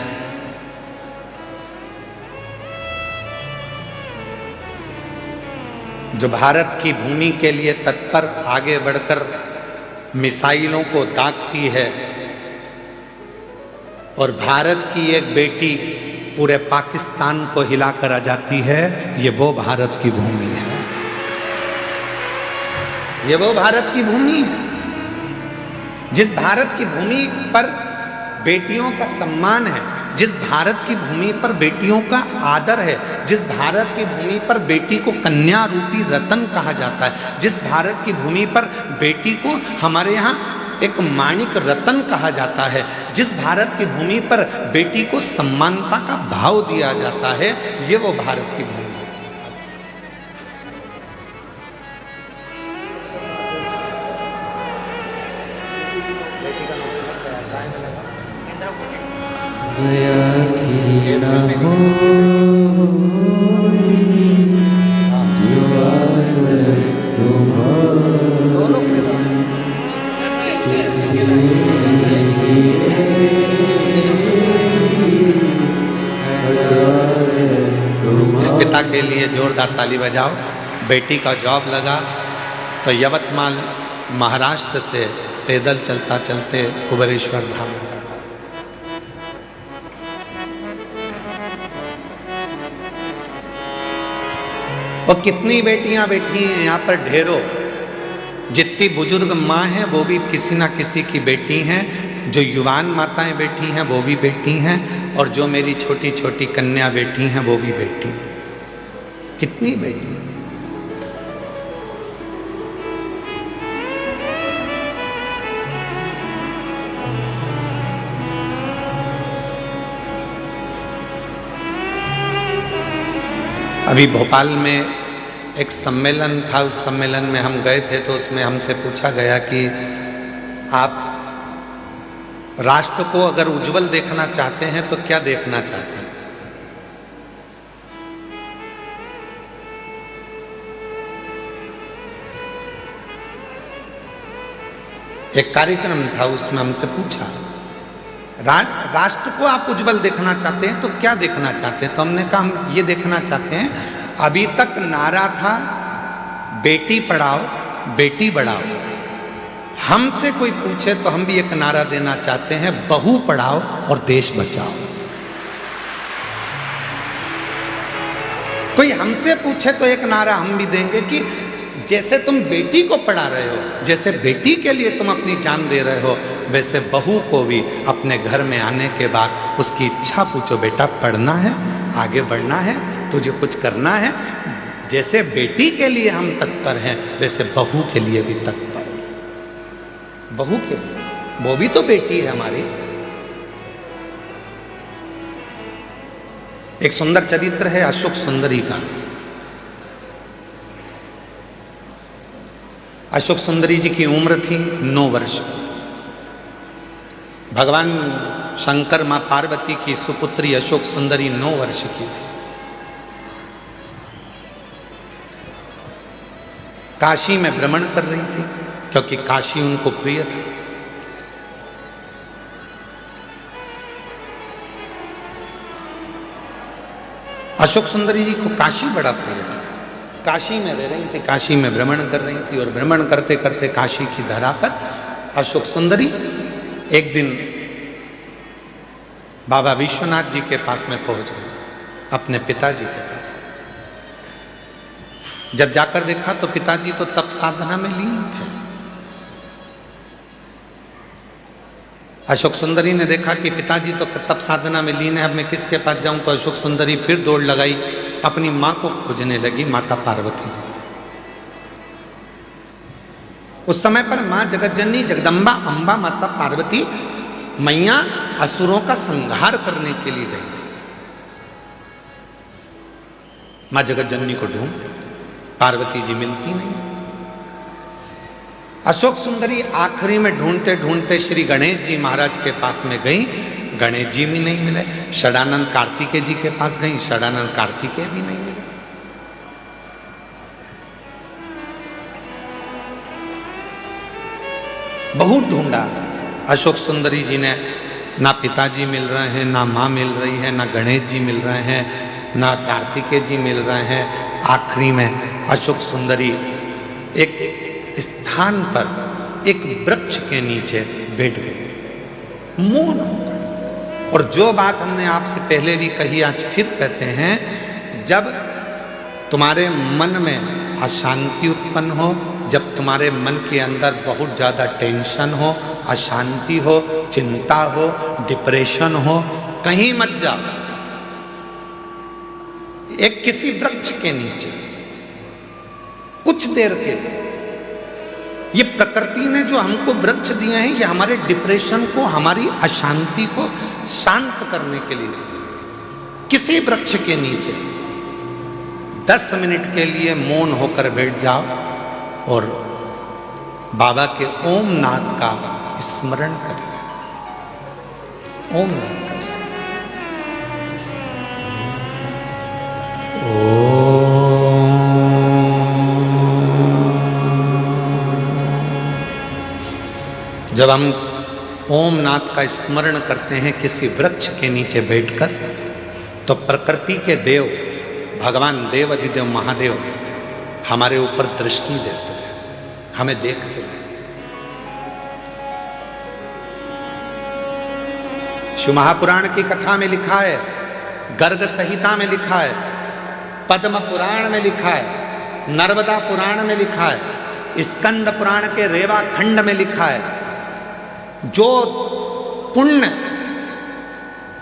Speaker 1: जो भारत की भूमि के लिए तत्पर आगे बढ़कर मिसाइलों को दागती है, और भारत की एक बेटी पूरे पाकिस्तान को हिलाकर आ जाती है, ये वो भारत की भूमि है, ये वो भारत की भूमि है। जिस भारत की भूमि पर बेटियों का सम्मान है, जिस भारत की भूमि पर बेटियों का आदर है, जिस भारत की भूमि पर बेटी को कन्या रूपी रतन कहा जाता है, जिस भारत की भूमि पर बेटी को हमारे यहाँ एक माणिक रतन कहा जाता है, जिस भारत की भूमि पर बेटी को सम्मानता का भाव दिया जाता है, ये वो भारत की भूमि है।
Speaker 2: दया की न हो जो आदत
Speaker 1: इस पिता के लिए जोरदार ताली बजाओ। बेटी का जॉब लगा तो यवतमाल महाराष्ट्र से पैदल चलता चलते कुबेरेश्वर धाम। और कितनी बेटियां बैठी हैं यहाँ पर, ढेरों। जितनी बुजुर्ग माँ हैं वो भी किसी ना किसी की बेटी हैं, जो युवान माताएं बैठी हैं वो भी बेटी हैं, और जो मेरी छोटी छोटी कन्या बैठी हैं वो भी बेटी हैं। कितनी बेटी हैं? अभी भोपाल में एक सम्मेलन था, उस सम्मेलन में हम गए थे, तो उसमें हमसे पूछा गया कि आप राष्ट्र को अगर उज्जवल देखना चाहते हैं तो क्या देखना चाहते हैं? एक कार्यक्रम था, उसमें हमसे पूछा राष्ट्र को आप उज्जवल देखना चाहते हैं तो क्या देखना चाहते हैं? तो हमने कहा हम ये देखना चाहते हैं, अभी तक नारा था बेटी पढ़ाओ बेटी बढ़ाओ, हमसे कोई पूछे तो हम भी एक नारा देना चाहते हैं, बहू पढ़ाओ और देश बचाओ। कोई हमसे पूछे तो एक नारा हम भी देंगे कि जैसे तुम बेटी को पढ़ा रहे हो, जैसे बेटी के लिए तुम अपनी जान दे रहे हो, वैसे बहू को भी अपने घर में आने के बाद उसकी इच्छा पूछो, बेटा पढ़ना है, आगे बढ़ना है, तुझे कुछ करना है। जैसे बेटी के लिए हम तत्पर हैं, वैसे बहू के लिए भी तत्पर। बहू के लिए, वो भी तो बेटी है हमारी। एक सुंदर चरित्र है अशोक सुंदरी का। अशोक सुंदरी जी की उम्र थी 9 वर्ष। भगवान शंकर मां पार्वती की सुपुत्री अशोक सुंदरी 9 वर्ष की थी। काशी में भ्रमण कर रही थी, क्योंकि काशी उनको प्रिय था। अशोक सुंदरी जी को काशी बड़ा प्रिय था। काशी में रह रही थी, काशी में भ्रमण कर रही थी, और भ्रमण करते करते काशी की धरा पर अशोक सुंदरी एक दिन बाबा विश्वनाथ जी के पास में पहुंच गई, अपने पिताजी के पास। जब जाकर देखा तो पिताजी तो तप साधना में लीन थे। अशोक सुंदरी ने देखा कि पिताजी तो तप साधना में लीन है, अब मैं किसके पास जाऊं? तो अशोक सुंदरी फिर दौड़ लगाई, अपनी मां को खोजने लगी, माता पार्वती जी। उस समय पर मां जगतजननी जगदम्बा अंबा माता पार्वती मैया असुरों का संहार करने के लिए गई थी। मां जगतजननी को ढूंढ, पार्वती जी मिलती नहीं। अशोक सुंदरी आखिरी में ढूंढते ढूंढते श्री गणेश जी महाराज के पास में गई, गणेश जी भी नहीं मिले। षडानंद कार्तिकेय जी के पास गई, षडानंद कार्तिकेय भी नहीं मिले। बहुत ढूंढा अशोक सुंदरी जी ने, ना पिताजी मिल रहे हैं, ना माँ मिल रही है, ना गणेश जी मिल रहे हैं, ना कार्तिकेय जी मिल रहे हैं। आखिरी में अशोक सुंदरी एक स्थान पर एक वृक्ष के नीचे बैठ गई, मौन होकर। और जो बात हमने आपसे पहले भी कही, आज फिर कहते हैं, जब तुम्हारे मन में अशांति उत्पन्न हो, जब तुम्हारे मन के अंदर बहुत ज़्यादा टेंशन हो, अशांति हो, चिंता हो, डिप्रेशन हो, कहीं मत जाओ, एक किसी वृक्ष के नीचे कुछ देर के लिए। ये प्रकृति ने जो हमको वृक्ष दिए हैं, ये हमारे डिप्रेशन को, हमारी अशांति को शांत करने के लिए दिए। किसी वृक्ष के नीचे 10 मिनट के लिए मौन होकर बैठ जाओ और बाबा के ओम नाद का स्मरण करिए। ओम नाद का स्मरण। जब हम ओम नाद का स्मरण करते हैं किसी वृक्ष के नीचे बैठकर, तो प्रकृति के देव भगवान देव अधिदेव महादेव हमारे ऊपर दृष्टि देते हैं, हमें देखते हैं। शिव महापुराण की कथा में लिखा है, गर्ग संहिता में लिखा है, पद्म पुराण में लिखा है, नर्मदा पुराण में लिखा है, स्कंद पुराण के रेवा खंड में लिखा है, जो पुण्य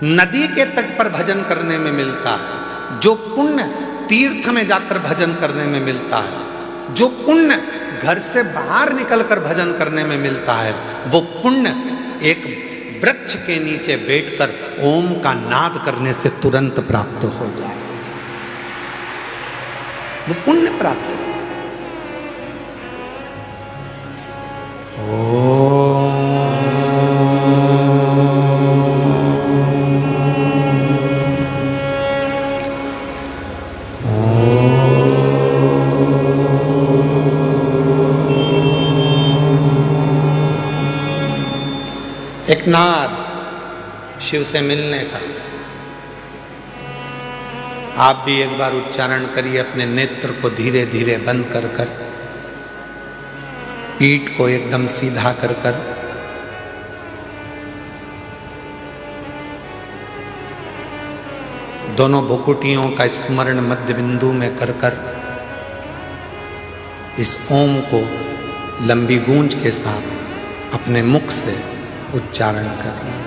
Speaker 1: नदी के तट पर भजन करने में मिलता है, जो पुण्य तीर्थ में जाकर भजन करने में मिलता है, जो पुण्य घर से बाहर निकलकर भजन करने में मिलता है, वो पुण्य एक वृक्ष के नीचे बैठकर ओम का नाद करने से तुरंत प्राप्त हो जाए। वो पुण्य प्राप्त होता है। एक नाद शिव से मिलने का। आप भी एक बार उच्चारण करिए, अपने नेत्र को धीरे धीरे बंद कर कर, पीठ को एकदम सीधा कर कर, दोनों भुकुटियों का स्मरण मध्य बिंदु में कर कर इस ओम को लंबी गूंज के साथ अपने मुख से उच्चारण करना।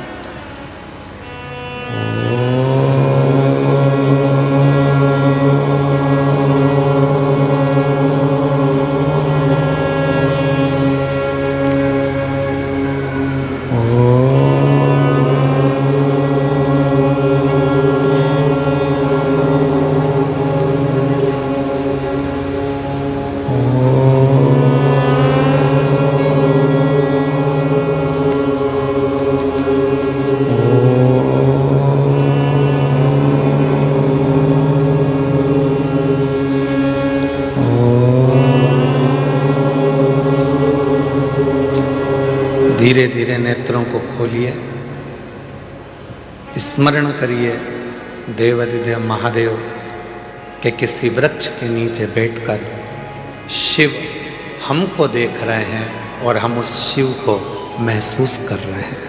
Speaker 1: धीरे धीरे नेत्रों को खोलिए, स्मरण करिए देवाधिदेव महादेव के किसी वृक्ष के नीचे बैठकर शिव हमको देख रहे हैं और हम उस शिव को महसूस कर रहे हैं।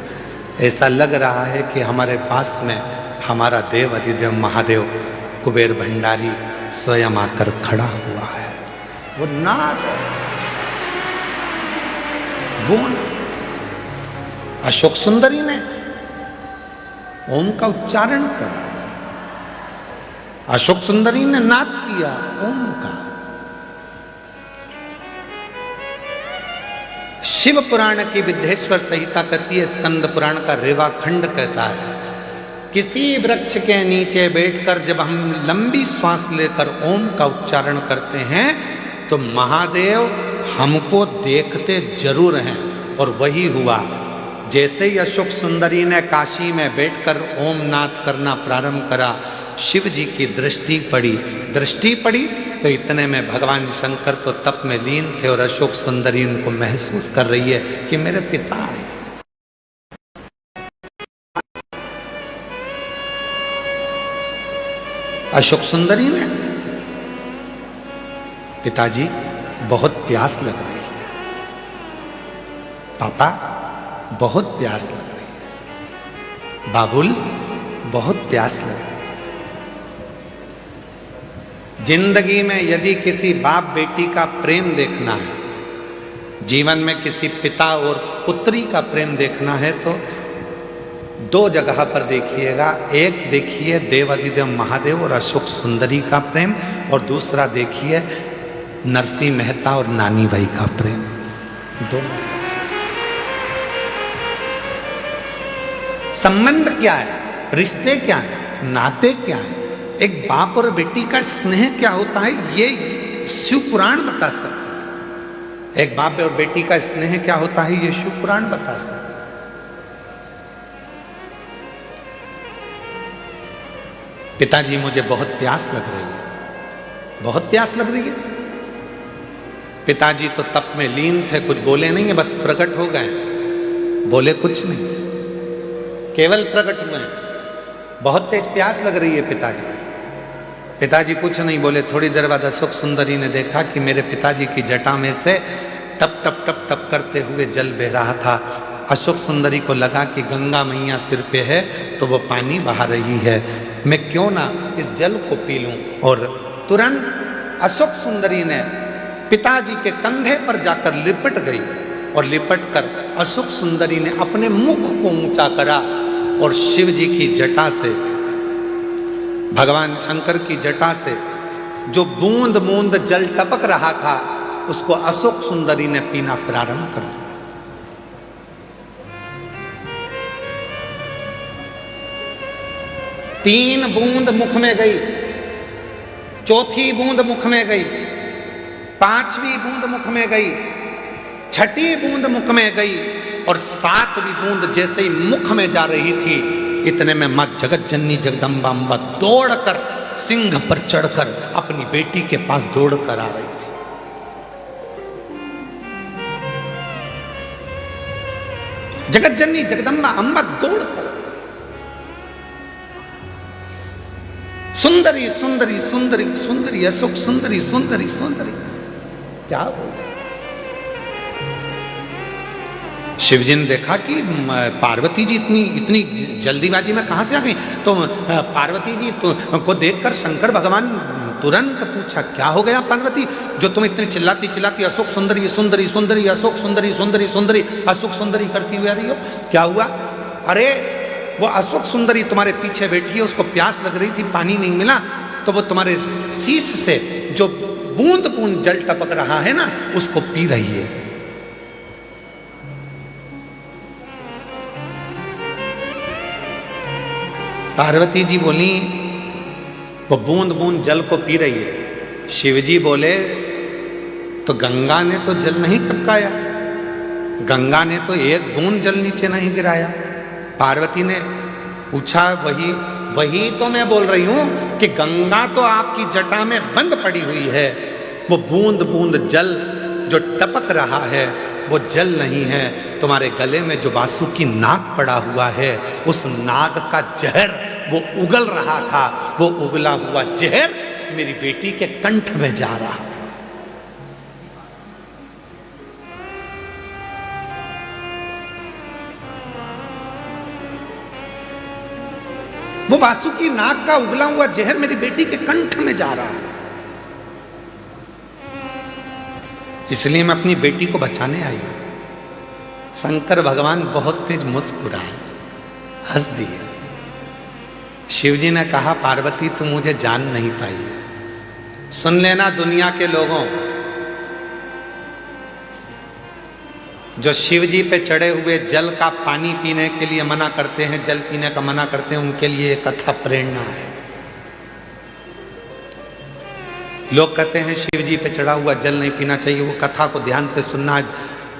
Speaker 1: ऐसा लग रहा है कि हमारे पास में हमारा देव अधिदेव महादेव कुबेर भंडारी स्वयं आकर खड़ा हुआ है। वो नाद है, वो अशोक सुंदरी ने ओम का उच्चारण करा, अशोक सुंदरी ने नाद किया ओम का। शिव पुराण की विद्येश्वर संहिता कहती है, स्कंद पुराण का रेवा खंड कहता है, किसी वृक्ष के नीचे बैठकर जब हम लंबी श्वास लेकर ओम का उच्चारण करते हैं तो महादेव हमको देखते जरूर हैं। और वही हुआ, जैसे ही अशोक सुंदरी ने काशी में बैठकर ओम नाद करना प्रारंभ करा, शिव जी की दृष्टि पड़ी तो इतने में भगवान शंकर तो तप में लीन थे और अशोक सुंदरी उनको महसूस कर रही है कि मेरे पिता है। अशोक सुंदरी ने, पिताजी बहुत प्यास लग रही है, पापा बहुत प्यास लग रही है, बाबुल बहुत प्यास लग रही है। जिंदगी में यदि किसी बाप बेटी का प्रेम देखना है, जीवन में किसी पिता और पुत्री का प्रेम देखना है, तो दो जगह पर देखिएगा, एक देखिए देवाधिदेव महादेव और अशोक सुंदरी का प्रेम, और दूसरा देखिए नरसिंह मेहता और नानी बाई का प्रेम। दो संबंध क्या है, रिश्ते क्या है, नाते क्या है, एक बाप और बेटी का स्नेह क्या होता है, ये शिव पुराण बता सकता है। एक बाप और बेटी का स्नेह क्या होता है, ये शिव पुराण बता सकता है। पिताजी मुझे बहुत प्यास लग रही है, बहुत प्यास लग रही है। पिताजी तो तप में लीन थे, कुछ बोले नहीं है, बस प्रकट हो गए, बोले कुछ नहीं, केवल प्रकट हुए। बहुत तेज प्यास लग रही है पिताजी। पिताजी कुछ नहीं बोले। थोड़ी देर बाद अशोक सुंदरी ने देखा कि मेरे पिताजी की जटा में से टप टप टप टप करते हुए जल बह रहा था। अशोक सुंदरी को लगा कि गंगा मैया सिर पे है तो वो पानी बहा रही है, मैं क्यों ना इस जल को पी लूं। और तुरंत अशोक सुंदरी ने पिताजी के कंधे पर जाकर लिपट गई, और लिपट कर अशोक सुंदरी ने अपने मुख को ऊंचा करा और शिव जी की जटा से, भगवान शंकर की जटा से जो बूंद बूंद जल टपक रहा था उसको अशोक सुंदरी ने पीना प्रारंभ कर दिया। तीन बूंद मुख में गई, चौथी बूंद मुख में गई, पांचवी बूंद मुख में गई, छठी बूंद मुख में गई, और सातवीं बूंद जैसे ही मुख में जा रही थी इतने में मां जगत जननी जगदम्बा अम्बा दौड़कर सिंह पर चढ़कर अपनी बेटी के पास दौड़कर आ रही थी। जगत जननी जगदम्बा अम्बा दौड़कर, सुंदरी सुंदरी सुंदरी सुंदरी अशोक सुंदरी सुंदरी सुंदरी, क्या बोल रहे। शिवजी ने देखा कि पार्वती जी इतनी जल्दीबाजी में कहां से आ गई, तो पार्वती जी को देखकर शंकर भगवान तुरंत पूछा, क्या हो गया पार्वती, जो तुम इतनी चिल्लाती चिल्लाती अशोक सुंदरी सुंदरी सुंदरी अशोक सुंदरी सुंदरी सुंदरी अशोक सुंदरी करती हुई आ रही हो, क्या हुआ। अरे वो अशोक सुंदरी तुम्हारे पीछे बैठी है, उसको प्यास लग रही थी, पानी नहीं मिला, तो वो तुम्हारे शीश से जो बूंद बूंद जल टपक रहा है ना उसको पी रही है। पार्वती जी बोली वो बूंद बूंद जल को पी रही है। शिवजी बोले तो गंगा ने तो जल नहीं टपकाया, गंगा ने तो एक बूंद जल नीचे नहीं गिराया। पार्वती ने पूछा, वही तो मैं बोल रही हूं कि गंगा तो आपकी जटा में बंद पड़ी हुई है, वो बूंद बूंद जल जो टपक रहा है वो जल नहीं है, तुम्हारे गले में जो वासुकी नाग पड़ा हुआ है उस नाग का जहर वो उगल रहा था, वो उगला हुआ जहर मेरी बेटी के कंठ में जा रहा था। वो वासुकी नाग का उगला हुआ जहर मेरी बेटी के कंठ में जा रहा है, इसलिए मैं अपनी बेटी को बचाने आई हूं। शंकर भगवान बहुत तेज मुस्कुराए, हंस दिए। शिवजी ने कहा, पार्वती तुम मुझे जान नहीं पाई। सुन लेना दुनिया के लोगों, जो शिवजी पे चढ़े हुए जल का पानी पीने के लिए मना करते हैं, जल पीने का मना करते हैं, उनके लिए ये कथा प्रेरणा है। लोग कहते हैं शिवजी पे चढ़ा हुआ जल नहीं पीना चाहिए, वो कथा को ध्यान से सुनना।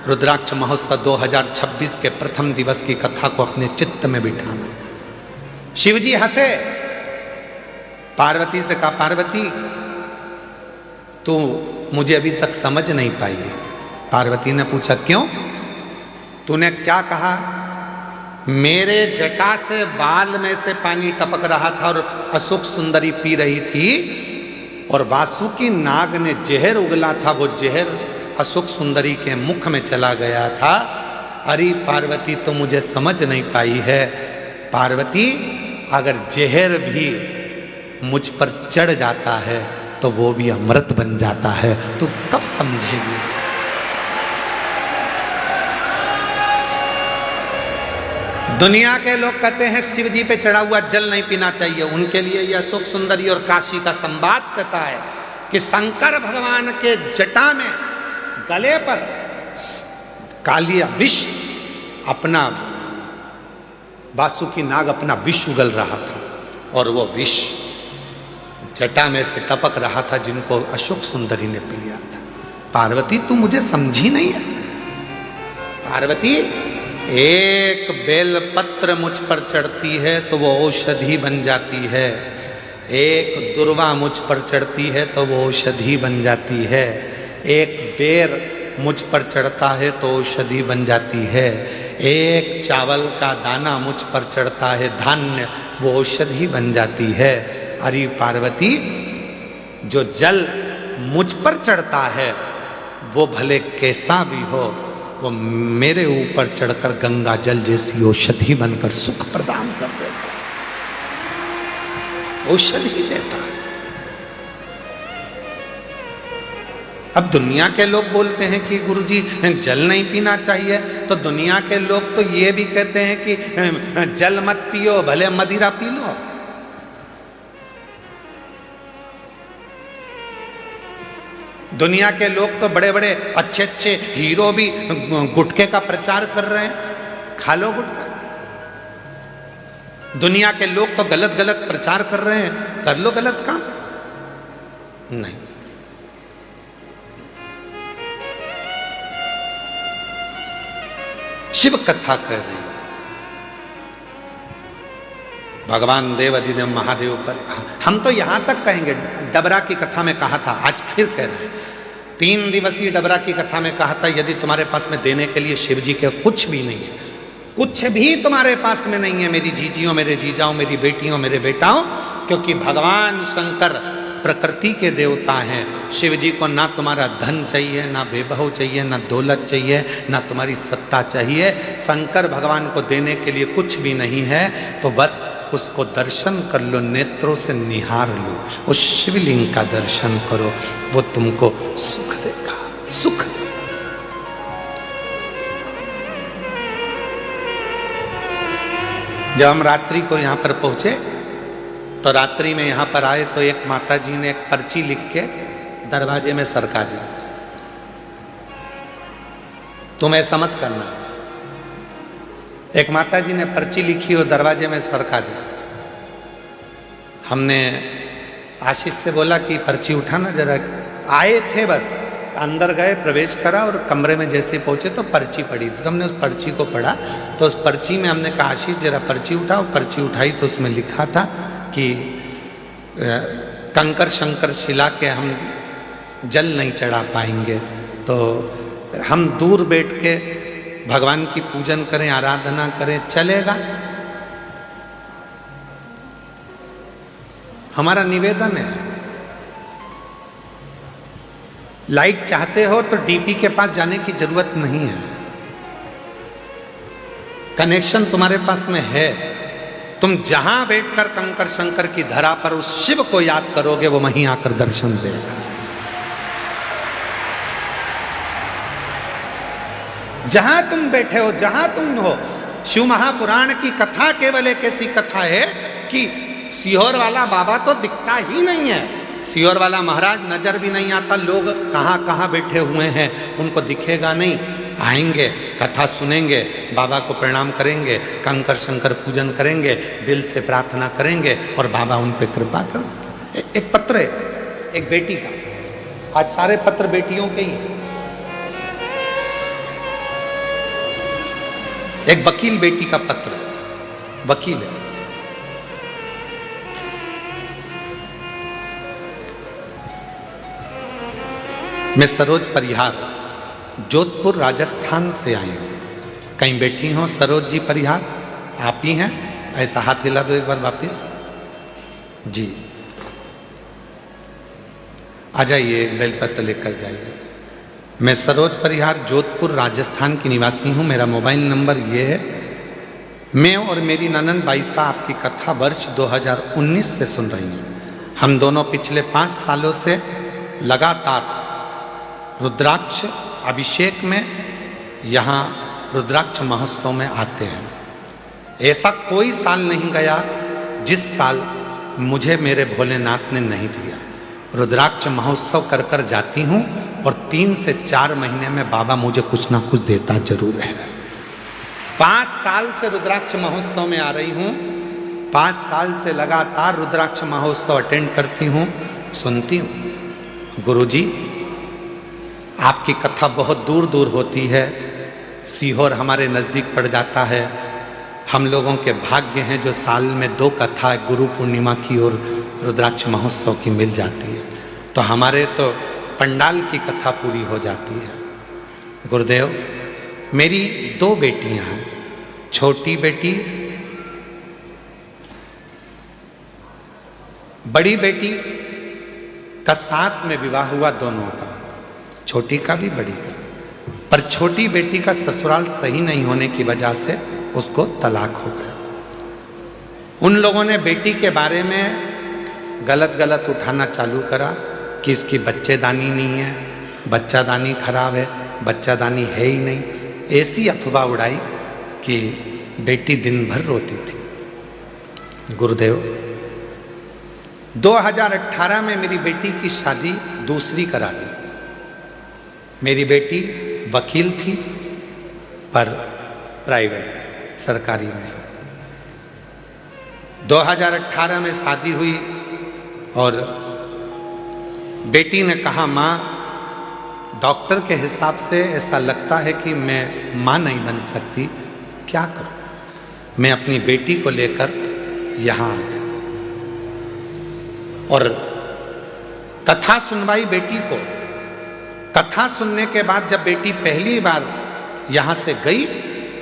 Speaker 1: रुद्राक्ष महोत्सव 2026 के प्रथम दिवस की कथा को अपने चित्त में बिठाना। शिवजी हंसे, पार्वती से कहा, पार्वती तू मुझे अभी तक समझ नहीं पाई है। पार्वती ने पूछा, क्यों, तूने क्या कहा। मेरे जटा से बाल में से पानी टपक रहा था और अशोक सुंदरी पी रही थी, और वासुकी नाग ने जहर उगला था, वो जहर अशोक सुंदरी के मुख में चला गया था। अरे पार्वती तो मुझे समझ नहीं पाई है। पार्वती अगर जहर भी मुझ पर चढ़ जाता है तो वो भी अमृत बन जाता है, तू कब समझेगी। दुनिया के लोग कहते हैं शिव जी पे चढ़ा हुआ जल नहीं पीना चाहिए। उनके लिए यह अशोक सुंदरी और काशी का संवाद कहता है कि शंकर भगवान के जटा में गले पर कालिया विष अपना वासुकी नाग अपना विष उगल रहा था और वो विष जटा में से टपक रहा था जिनको अशोक सुंदरी ने पी लिया था। पार्वती तू मुझे समझी नहीं है। पार्वती एक बेलपत्र मुझ पर चढ़ती है तो वो औषधि बन जाती है, एक दुर्वा मुझ पर चढ़ती है तो वो औषधि बन जाती है, एक बेर मुझ पर चढ़ता है तो औषधि बन जाती है, एक चावल का दाना मुझ पर चढ़ता है धान्य वो औषधि बन जाती है। अरे पार्वती जो जल मुझ पर चढ़ता है वो भले कैसा भी हो वो मेरे ऊपर चढ़कर गंगा जल जैसी औषधि बनकर सुख प्रदान कर देता है, औषधि देता है। अब दुनिया के लोग बोलते हैं कि गुरुजी जल नहीं पीना चाहिए, तो दुनिया के लोग तो ये भी कहते हैं कि जल मत पियो भले मदिरा पी लो। दुनिया के लोग तो बड़े बड़े अच्छे अच्छे हीरो भी गुटखे का प्रचार कर रहे हैं, खा लो गुटखा। दुनिया के लोग तो गलत गलत प्रचार कर रहे हैं, कर लो गलत काम। नहीं, शिव कथा कर रही, भगवान देव अधिदेव महादेव पर। हम तो यहां तक कहेंगे, डबरा की कथा में कहा था, आज फिर कह रहे हैं, 3 दिवसीय डबरा की कथा में कहा था यदि तुम्हारे पास में देने के लिए शिव जी के कुछ भी नहीं है, कुछ भी तुम्हारे पास में नहीं है मेरी जीजियों, मेरे जीजाओं, मेरी बेटियों, मेरे बेटाओं, क्योंकि भगवान शंकर प्रकृति के देवता हैं। शिव जी को ना तुम्हारा धन चाहिए, ना वैभव चाहिए, ना दौलत चाहिए, ना तुम्हारी सत्ता चाहिए। शंकर भगवान को देने के लिए कुछ भी नहीं है, तो बस उसको दर्शन कर लो, नेत्रों से निहार लो, उस शिवलिंग का दर्शन करो, वो तुमको सुख देगा, सुख देगा। जब हम रात्रि को यहां पर पहुंचे तो रात्रि में यहां पर आए तो एक माता जी ने एक पर्ची लिख के दरवाजे में सरका दी, तुम ऐसा मत करना। एक माता जी ने पर्ची लिखी और दरवाजे में सरका दी। हमने आशीष से बोला कि पर्ची उठाना जरा, आए थे बस, अंदर गए, प्रवेश करा और कमरे में जैसे पहुंचे तो पर्ची पड़ी थी, तो हमने उस पर्ची को पढ़ा। तो उस पर्ची में हमने कहा आशीष जरा पर्ची उठाओ। पर्ची उठाई तो उसमें लिखा था कि कंकर शंकर शिला के हम जल नहीं चढ़ा पाएंगे, तो हम दूर बैठ के भगवान की पूजन करें, आराधना करें, चलेगा। हमारा निवेदन है, लाइक चाहते हो तो डीपी के पास जाने की जरूरत नहीं है, कनेक्शन तुम्हारे पास में है। तुम जहां बैठकर कंकर शंकर की धरा पर उस शिव को याद करोगे, वो वहीं आकर दर्शन देगा। जहां तुम बैठे हो, जहां तुम हो, शिव महापुराण की कथा केवल एक ऐसी कथा है कि सीहोर वाला बाबा तो दिखता ही नहीं है, सीहोर वाला महाराज नजर भी नहीं आता, लोग कहां कहां बैठे हुए हैं उनको दिखेगा नहीं। आएंगे, कथा सुनेंगे, बाबा को प्रणाम करेंगे, कंकर शंकर पूजन करेंगे, दिल से प्रार्थना करेंगे और बाबा उन पे कृपा कर देते। एक पत्र है एक बेटी का, आज सारे पत्र बेटियों के ही हैं। एक वकील बेटी का पत्र, वकील है, मैं सरोज परिहार जोधपुर राजस्थान से आई हूँ। कहीं बैठी हो सरोज जी परिहार, आप ही हैं? ऐसा हाथ हिला दो एक बार वापिस जी। आ जाइए, बेलपत्र लेकर जाइए। मैं सरोज परिहार जोधपुर राजस्थान की निवासी हूँ। मेरा मोबाइल नंबर ये है। मैं और मेरी ननंद बाईसा आपकी कथा वर्ष 2019 से सुन रही हैं। हम दोनों पिछले 5 सालों से लगातार रुद्राक्ष अभिषेक में, यहाँ रुद्राक्ष महोत्सव में आते हैं। ऐसा कोई साल नहीं गया जिस साल मुझे मेरे भोलेनाथ ने नहीं दिया। रुद्राक्ष महोत्सव कर कर जाती हूँ और 3 से 4 महीने में बाबा मुझे कुछ ना कुछ देता जरूर है। 5 साल से रुद्राक्ष महोत्सव में आ रही हूँ, 5 साल से लगातार रुद्राक्ष महोत्सव अटेंड करती हूँ, सुनती हूँ। गुरुजी आपकी कथा बहुत दूर दूर होती है, सीहोर हमारे नज़दीक पड़ जाता है। हम लोगों के भाग्य हैं जो साल में 2 कथा गुरु पूर्णिमा की और रुद्राक्ष महोत्सव की मिल जाती है, तो हमारे तो पंडाल की कथा पूरी हो जाती है। गुरुदेव मेरी 2 बेटियां हैं, छोटी बेटी, बड़ी बेटी का साथ में विवाह हुआ दोनों का, छोटी का भी बड़ी का, पर छोटी बेटी का ससुराल सही नहीं होने की वजह से उसको तलाक हो गया। उन लोगों ने बेटी के बारे में गलत उठाना चालू करा कि इसकी बच्चेदानी नहीं है, बच्चादानी खराब है, बच्चादानी है ही नहीं। ऐसी अफवाह उड़ाई कि बेटी दिन भर रोती थी। गुरुदेव 2018 में मेरी बेटी की शादी दूसरी करा दी। मेरी बेटी वकील थी पर प्राइवेट, सरकारी नहीं। 2018 में शादी हुई और बेटी ने कहा माँ डॉक्टर के हिसाब से ऐसा लगता है कि मैं माँ नहीं बन सकती, क्या करूं। मैं अपनी बेटी को लेकर यहाँ आ गया और कथा सुनवाई बेटी को। कथा सुनने के बाद जब बेटी पहली बार यहाँ से गई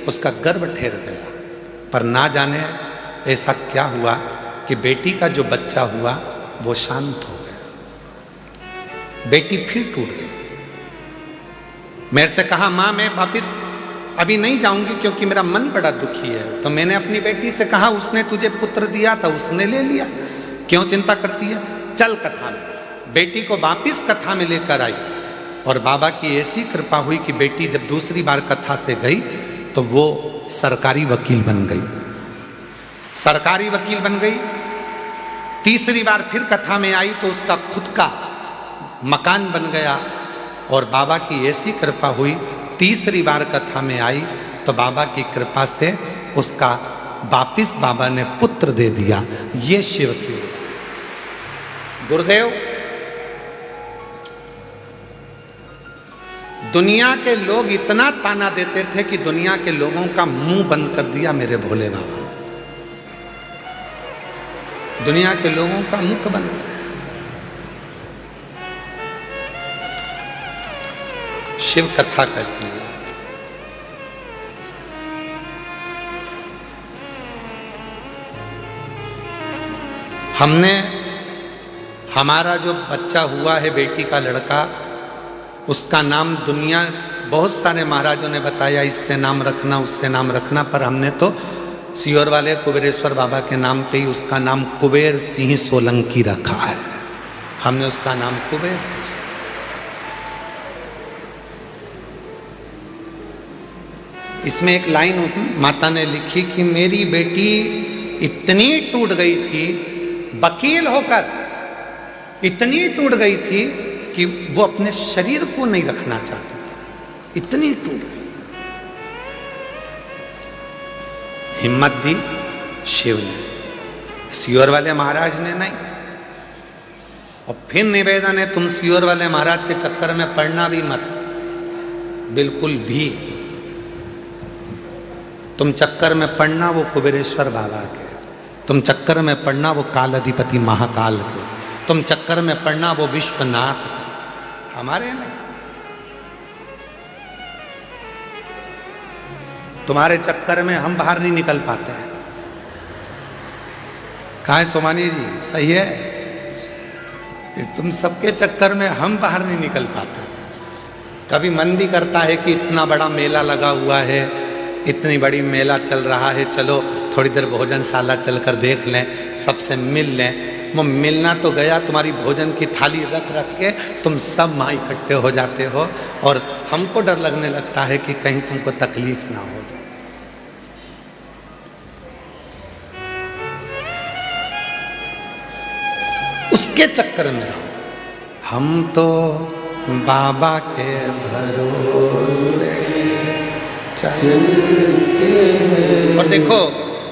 Speaker 1: उसका गर्भ ठेर गया, पर ना जाने ऐसा क्या हुआ कि बेटी का जो बच्चा हुआ वो शांत हो गया। बेटी फिर टूट गई। मेरे से कहा माँ मैं वापिस अभी नहीं जाऊंगी क्योंकि मेरा मन बड़ा दुखी है। तो मैंने अपनी बेटी से कहा उसने तुझे पुत्र दिया था, उसने ले लिया, क्यों चिंता करती है, चल कथा में। बेटी को वापिस कथा में लेकर आई और बाबा की ऐसी कृपा हुई कि बेटी जब दूसरी बार कथा से गई तो वो सरकारी वकील बन गई, सरकारी वकील बन गई। तीसरी बार फिर कथा में आई तो उसका खुद का मकान बन गया और बाबा की ऐसी कृपा हुई, तीसरी बार कथा में आई तो बाबा की कृपा से उसका वापिस बाबा ने पुत्र दे दिया। ये शिव की गुरुदेव। दुनिया के लोग इतना ताना देते थे कि दुनिया के लोगों का मुंह बंद कर दिया मेरे भोले बाबा। दुनिया के लोगों का मुख बंद। शिव कथा करती है। हमने हमारा जो बच्चा हुआ है बेटी का लड़का, उसका नाम दुनिया बहुत सारे महाराजों ने बताया इससे नाम रखना उससे नाम रखना, पर हमने तो सीहोर वाले कुबेरेश्वर बाबा के नाम पे ही उसका नाम कुबेर सिंह सोलंकी रखा है। हमने उसका नाम कुबेर सिंह। इसमें एक लाइन माता ने लिखी कि मेरी बेटी इतनी टूट गई थी, वकील होकर इतनी टूट गई थी कि वो अपने शरीर को नहीं रखना चाहती थी, इतनी टूट गई। हिम्मत दी शिव ने, सीहोर वाले महाराज ने नहीं। और फिर निवेदन है तुम सीहोर वाले महाराज के चक्कर में पड़ना भी मत, बिल्कुल भी। तुम चक्कर में पड़ना वो कुबेरेश्वर बाबा के, तुम चक्कर में पड़ना वो काल अधिपति महाकाल के, तुम चक्कर में पड़ना वो विश्वनाथ के, हमारे नहीं। तुम्हारे चक्कर में हम बाहर नहीं निकल पाते हैं। कहाँ है सोमानी जी, सही है कि तुम सबके चक्कर में हम बाहर नहीं निकल पाते। कभी मन भी करता है कि इतना बड़ा मेला लगा हुआ है, इतनी बड़ी मेला चल रहा है, चलो थोड़ी देर भोजनशाला चलकर देख लें, सबसे मिल लें। वो मिलना तो गया, तुम्हारी भोजन की थाली रख रख के तुम सब वहाँ इकट्ठे हो जाते हो और हमको डर लगने लगता है कि कहीं तुमको तकलीफ ना हो जाए। उसके चक्कर में रहो। हम तो बाबा के भरोसे चलते हैं। और देखो,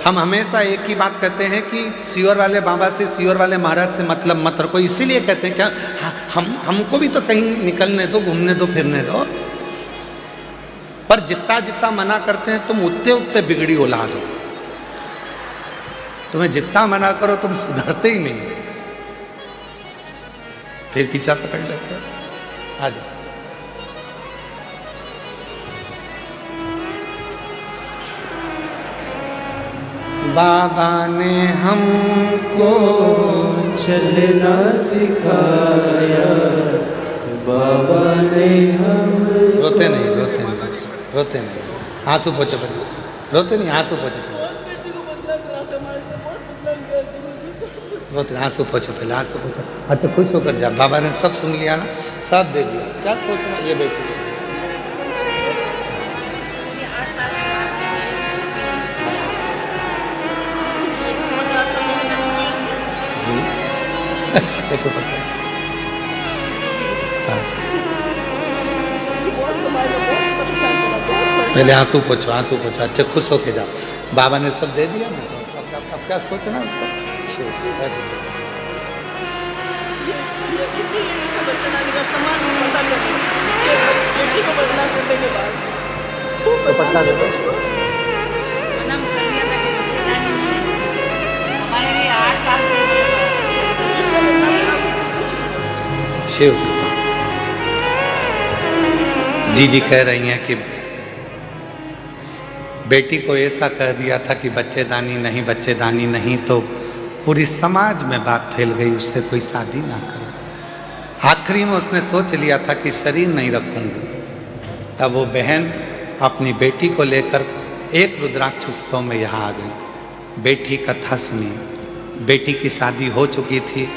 Speaker 1: हम हमेशा एक ही बात कहते हैं कि सीवर वाले बाबा से, सीवर वाले महाराज से मतलब मत रखो। इसीलिए कहते हैं क्या, हमको भी तो कहीं निकलने दो, घूमने दो, फिरने दो। पर जितना जितना मना करते हैं तुम उतने उतने बिगड़ी औलाद हो। तुम्हें जितना मना करो तुम सुधरते ही नहीं, फिर पीछा पकड़ लेते हो। आ जाओ। बाबा ने हमको
Speaker 2: चलना सिखाया, बाबा ने हम
Speaker 1: रोते नहीं, रोते नहीं, रोते नहीं, आंसू पोछो पहले, रोते नहीं, आंसू पोछो पहले, रोते आंसू पोछो पहले, आंसू पोछो। अच्छा खुश होकर जा, बाबा ने सब सुन लिया ना, सब दे दिया, क्या सोचना। ये बेटी देखो पता है। पहले आंसू पोछो, आंसू पोछो, अच्छे खुश होके जाओ। बाबा ने सब दे दिया ना, अब क्या सोचना उसका। तो पट्टा दे दो। शिव कृपा। जी कह रही हैं कि बेटी को ऐसा कह दिया था कि बच्चेदानी नहीं, बच्चेदानी नहीं, तो पूरी समाज में बात फैल गई, उससे कोई शादी ना करे। आखिरी में उसने सोच लिया था कि शरीर नहीं रखूंगी। तब वो बहन अपनी बेटी को लेकर एक रुद्राक्ष उत्सव में यहाँ आ गई। बेटी कथा सुनी, बेटी की शादी हो चुकी थी।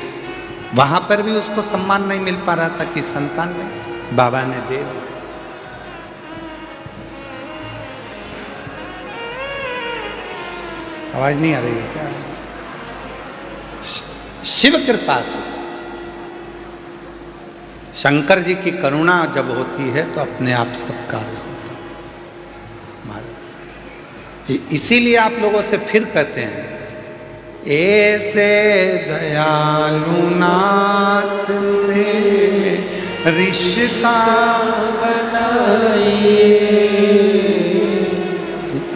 Speaker 1: वहां पर भी उसको सम्मान नहीं मिल पा रहा था कि संतान नहीं, बाबा ने दे दिया। आवाज नहीं आ रही है क्या? शिव कृपा से, शंकर जी की करुणा जब होती है तो अपने आप सब कार्य होता है। इसीलिए आप लोगों से फिर कहते हैं, ऐसे दयालु नाथ से रिश्ता बनाइए।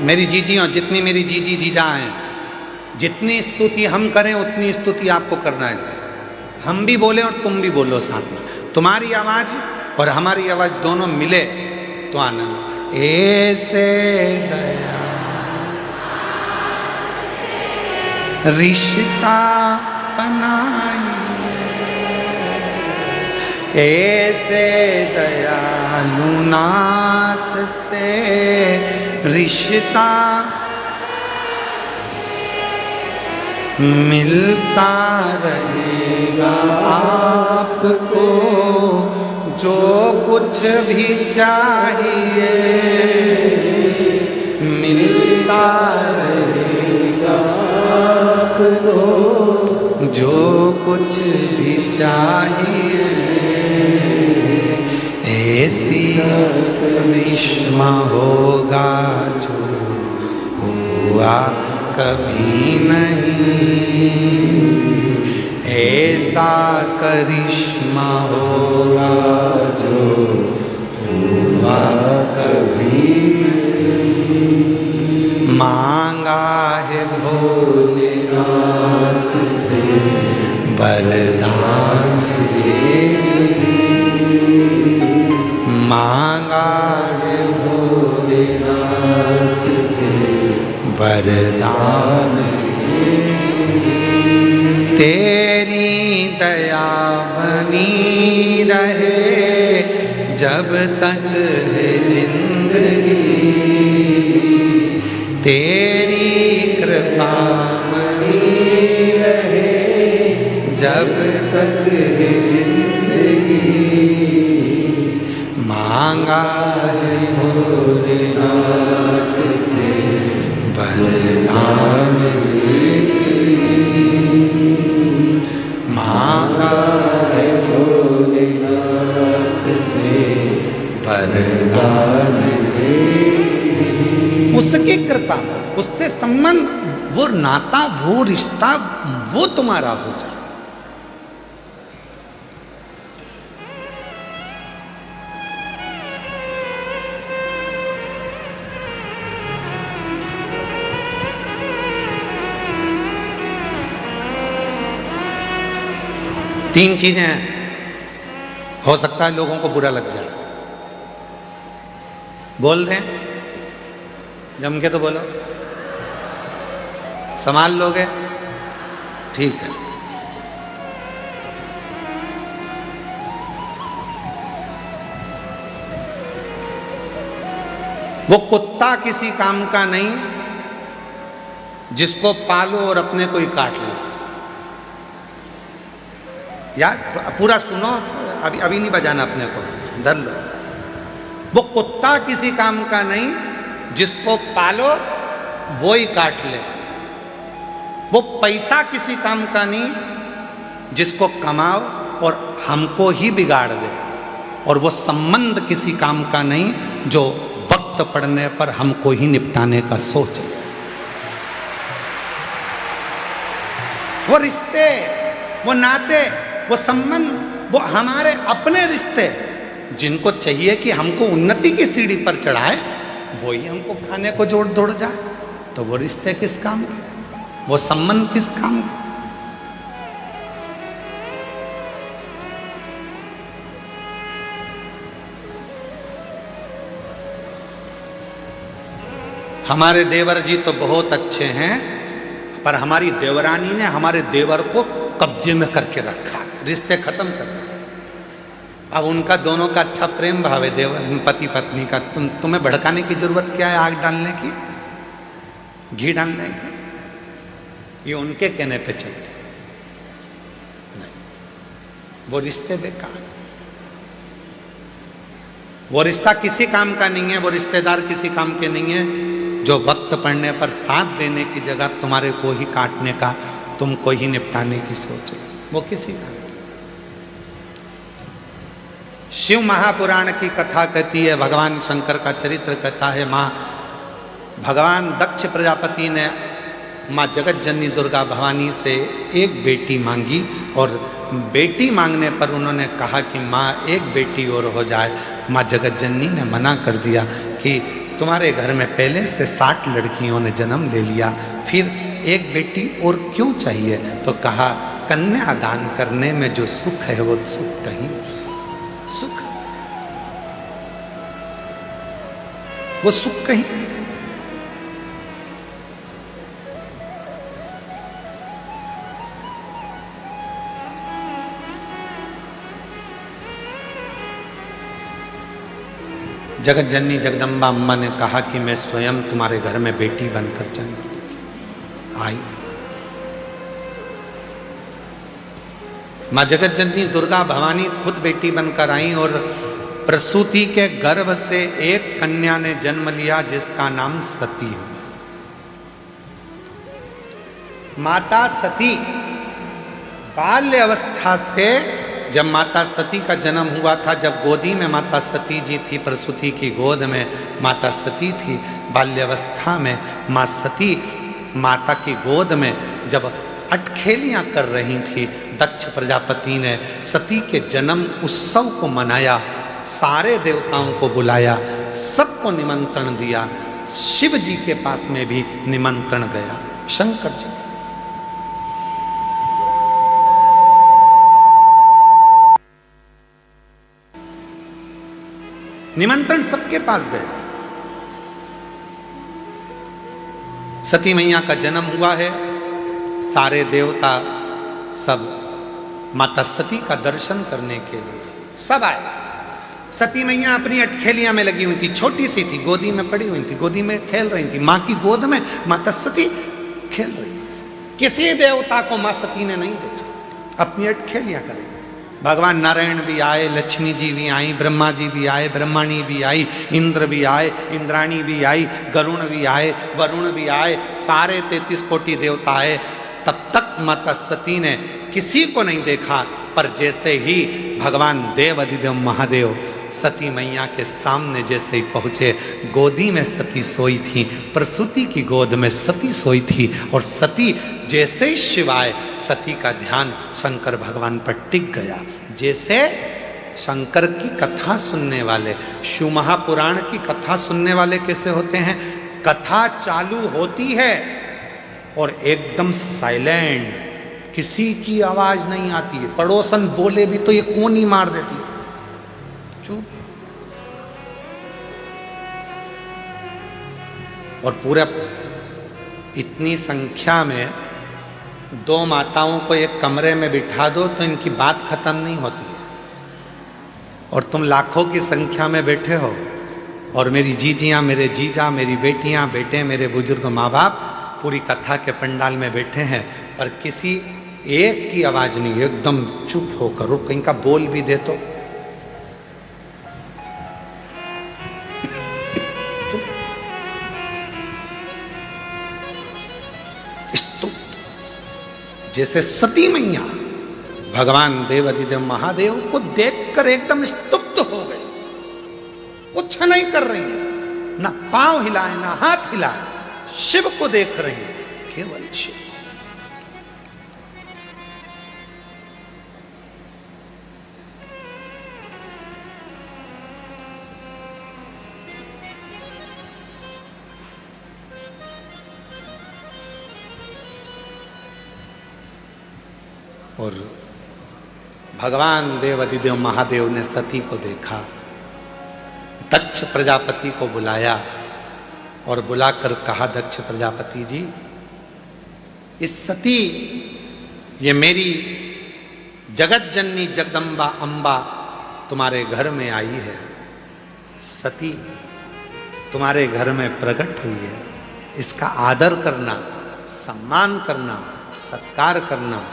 Speaker 1: मेरी जीजियों, जितनी मेरी जीजी जीजा हैं, जितनी स्तुति हम करें उतनी स्तुति आपको करना है। हम भी बोले और तुम भी बोलो साथ में। तुम्हारी आवाज और हमारी आवाज दोनों मिले तो आनंद। ऐसे दया रिश्ता बनाइए, ऐसे दयालु नाथ से रिश्ता मिलता रहेगा आपको जो कुछ भी चाहिए, मिलता रहेगा आपको जो कुछ भी चाहिए। ऐसी करिश्मा होगा जो हुआ कभी नहीं, ऐसा करिश्मा होगा जो हुआ कभी नहीं। मांगा है भोलेनाथ से वरदान, मांगा है भोलेनाथ से वरदान। तेरी दया बनी रहे जब तक है जिंदगी, तेरी कृपा बनी रहे जब तक है जिंदगी। मांगा है भोलेनाथ से वरदान, मांगा
Speaker 2: वरदान है।
Speaker 1: उसकी कृपा, उससे संबंध, वो नाता, वो रिश्ता, वो तुम्हारा हो जाए। तीन चीजें हैं, हो सकता है लोगों को बुरा लग जाए। बोल रहे हैं, जम के तो बोलो, संभाल लोगे, ठीक है। वो कुत्ता किसी काम का नहीं जिसको पालो और अपने को ही काट लो। यार पूरा सुनो, अभी नहीं बजाना, अपने को धर लो। वो कुत्ता किसी काम का नहीं जिसको पालो वो ही काट ले। वो पैसा किसी काम का नहीं जिसको कमाओ और हमको ही बिगाड़ दे। और वो संबंध किसी काम का नहीं जो वक्त पड़ने पर हमको ही निपटाने का सोच ले। वो रिश्ते, वो नाते, वो संबंध, वो हमारे अपने रिश्ते जिनको चाहिए कि हमको उन्नति की सीढ़ी पर चढ़ाए, वो ही हमको खाने को जोड़ दौड़ जाए, तो वो रिश्ते किस काम के, वो संबंध किस काम के। हमारे देवर जी तो बहुत अच्छे हैं, पर हमारी देवरानी ने हमारे देवर को कब्जे में करके रखा, रिश्ते खत्म कर दिए। अब उनका दोनों का अच्छा प्रेम भाव है, देवर पति पत्नी का। तुम्हें भड़काने की जरूरत क्या है, आग डालने की, घी डालने की? ये उनके कहने पे चलते नहीं। वो रिश्ते बेकार, वो रिश्ता किसी काम का नहीं है, वो रिश्तेदार किसी काम के नहीं है जो वक्त पड़ने पर साथ देने की जगह तुम्हारे को ही काटने का, तुमको ही निपटाने की सोच है, वो किसी काम। शिव महापुराण की कथा कहती है, भगवान शंकर का चरित्र कहता है, भगवान दक्ष प्रजापति ने माँ जगत जननी दुर्गा भवानी से एक बेटी मांगी और बेटी मांगने पर उन्होंने कहा कि माँ एक बेटी और हो जाए। माँ जगत जननी ने मना कर दिया कि तुम्हारे घर में पहले से 60 लड़कियों ने जन्म ले लिया, फिर एक बेटी और क्यों चाहिए? तो कहा कन्या दान करने में जो सुख है वो सुख कहीं, सुख वो सुख कहीं। जगत जननी जगदम्बा अम्मा ने कहा कि मैं स्वयं तुम्हारे घर में बेटी बनकर जन्म आई। माँ जगत जननी दुर्गा भवानी खुद बेटी बनकर आई और प्रसूति के गर्भ से एक कन्या ने जन्म लिया जिसका नाम सती है। माता सती बाल्य अवस्था से, जब माता सती का जन्म हुआ था, जब गोदी में माता सती जी थी, प्रसूति की गोद में माता सती थी, बाल्यावस्था में माँ सती माता की गोद में जब अटखेलियां कर रही थी, दक्ष प्रजापति ने सती के जन्म उत्सव को मनाया, सारे देवताओं को बुलाया, सबको निमंत्रण दिया। शिव जी के पास में भी निमंत्रण गया, शंकर जी। निमंत्रण सबके पास गए। सती मैया का जन्म हुआ है, सारे देवता सब माता सती का दर्शन करने के लिए सब आए। सती मैया अपनी अटखेलियां में लगी हुई थी, छोटी सी थी, गोदी में पड़ी हुई थी, गोदी में खेल रही थी, माँ की गोद में माता सती खेल रही। किसी देवता को माँ सती ने नहीं देखा, अपनी अटखेलियां करें। भगवान नारायण भी आए, लक्ष्मी जी भी आई, ब्रह्मा जी भी आए, ब्रह्मणी भी आई, इंद्र भी आए, इंद्राणी भी आई, गरुण भी आए, वरुण भी आए, सारे 33 कोटि देवता आए। तब तक माता सती ने किसी को नहीं देखा, पर जैसे ही भगवान देव अधिदेव महादेव सती मैया के सामने जैसे ही पहुंचे, गोदी में सती सोई थी, प्रसूति की गोद में सती सोई थी, और सती जैसे ही शिवाय, सती का ध्यान शंकर भगवान पर टिक गया। जैसे शंकर की कथा सुनने वाले, शिव महापुराण की कथा सुनने वाले कैसे होते हैं? कथा चालू होती है और एकदम साइलेंट, किसी की आवाज नहीं आती है। पड़ोसन बोले भी तो ये कौन ही मार देती है, चुप। और पूरा इतनी संख्या में 2 माताओं को एक कमरे में बिठा दो तो इनकी बात खत्म नहीं होती है। और तुम लाखों की संख्या में बैठे हो, और मेरी जीजियां, मेरे जीजा, मेरी बेटियां, बेटे, मेरे बुजुर्ग माँ बाप पूरी कथा के पंडाल में बैठे हैं, पर किसी एक की आवाज नहीं, एकदम चुप होकर। रुक, कहीं का बोल भी दे तो जैसे सती मैया भगवान देवाधिदेव महादेव को देखकर एकदम स्तुप्त हो गई, कुछ नहीं कर रही, ना पांव हिलाए ना हाथ हिलाए, शिव को देख रही, केवल शिव। और भगवान देवाधिदेव महादेव ने सती को देखा, दक्ष प्रजापति को बुलाया और बुलाकर कहा, दक्ष प्रजापति जी, इस सती, ये मेरी जगत जननी जगदम्बा अंबा तुम्हारे घर में आई है। सती तुम्हारे घर में प्रकट हुई है, इसका आदर करना, सम्मान करना, सत्कार करना।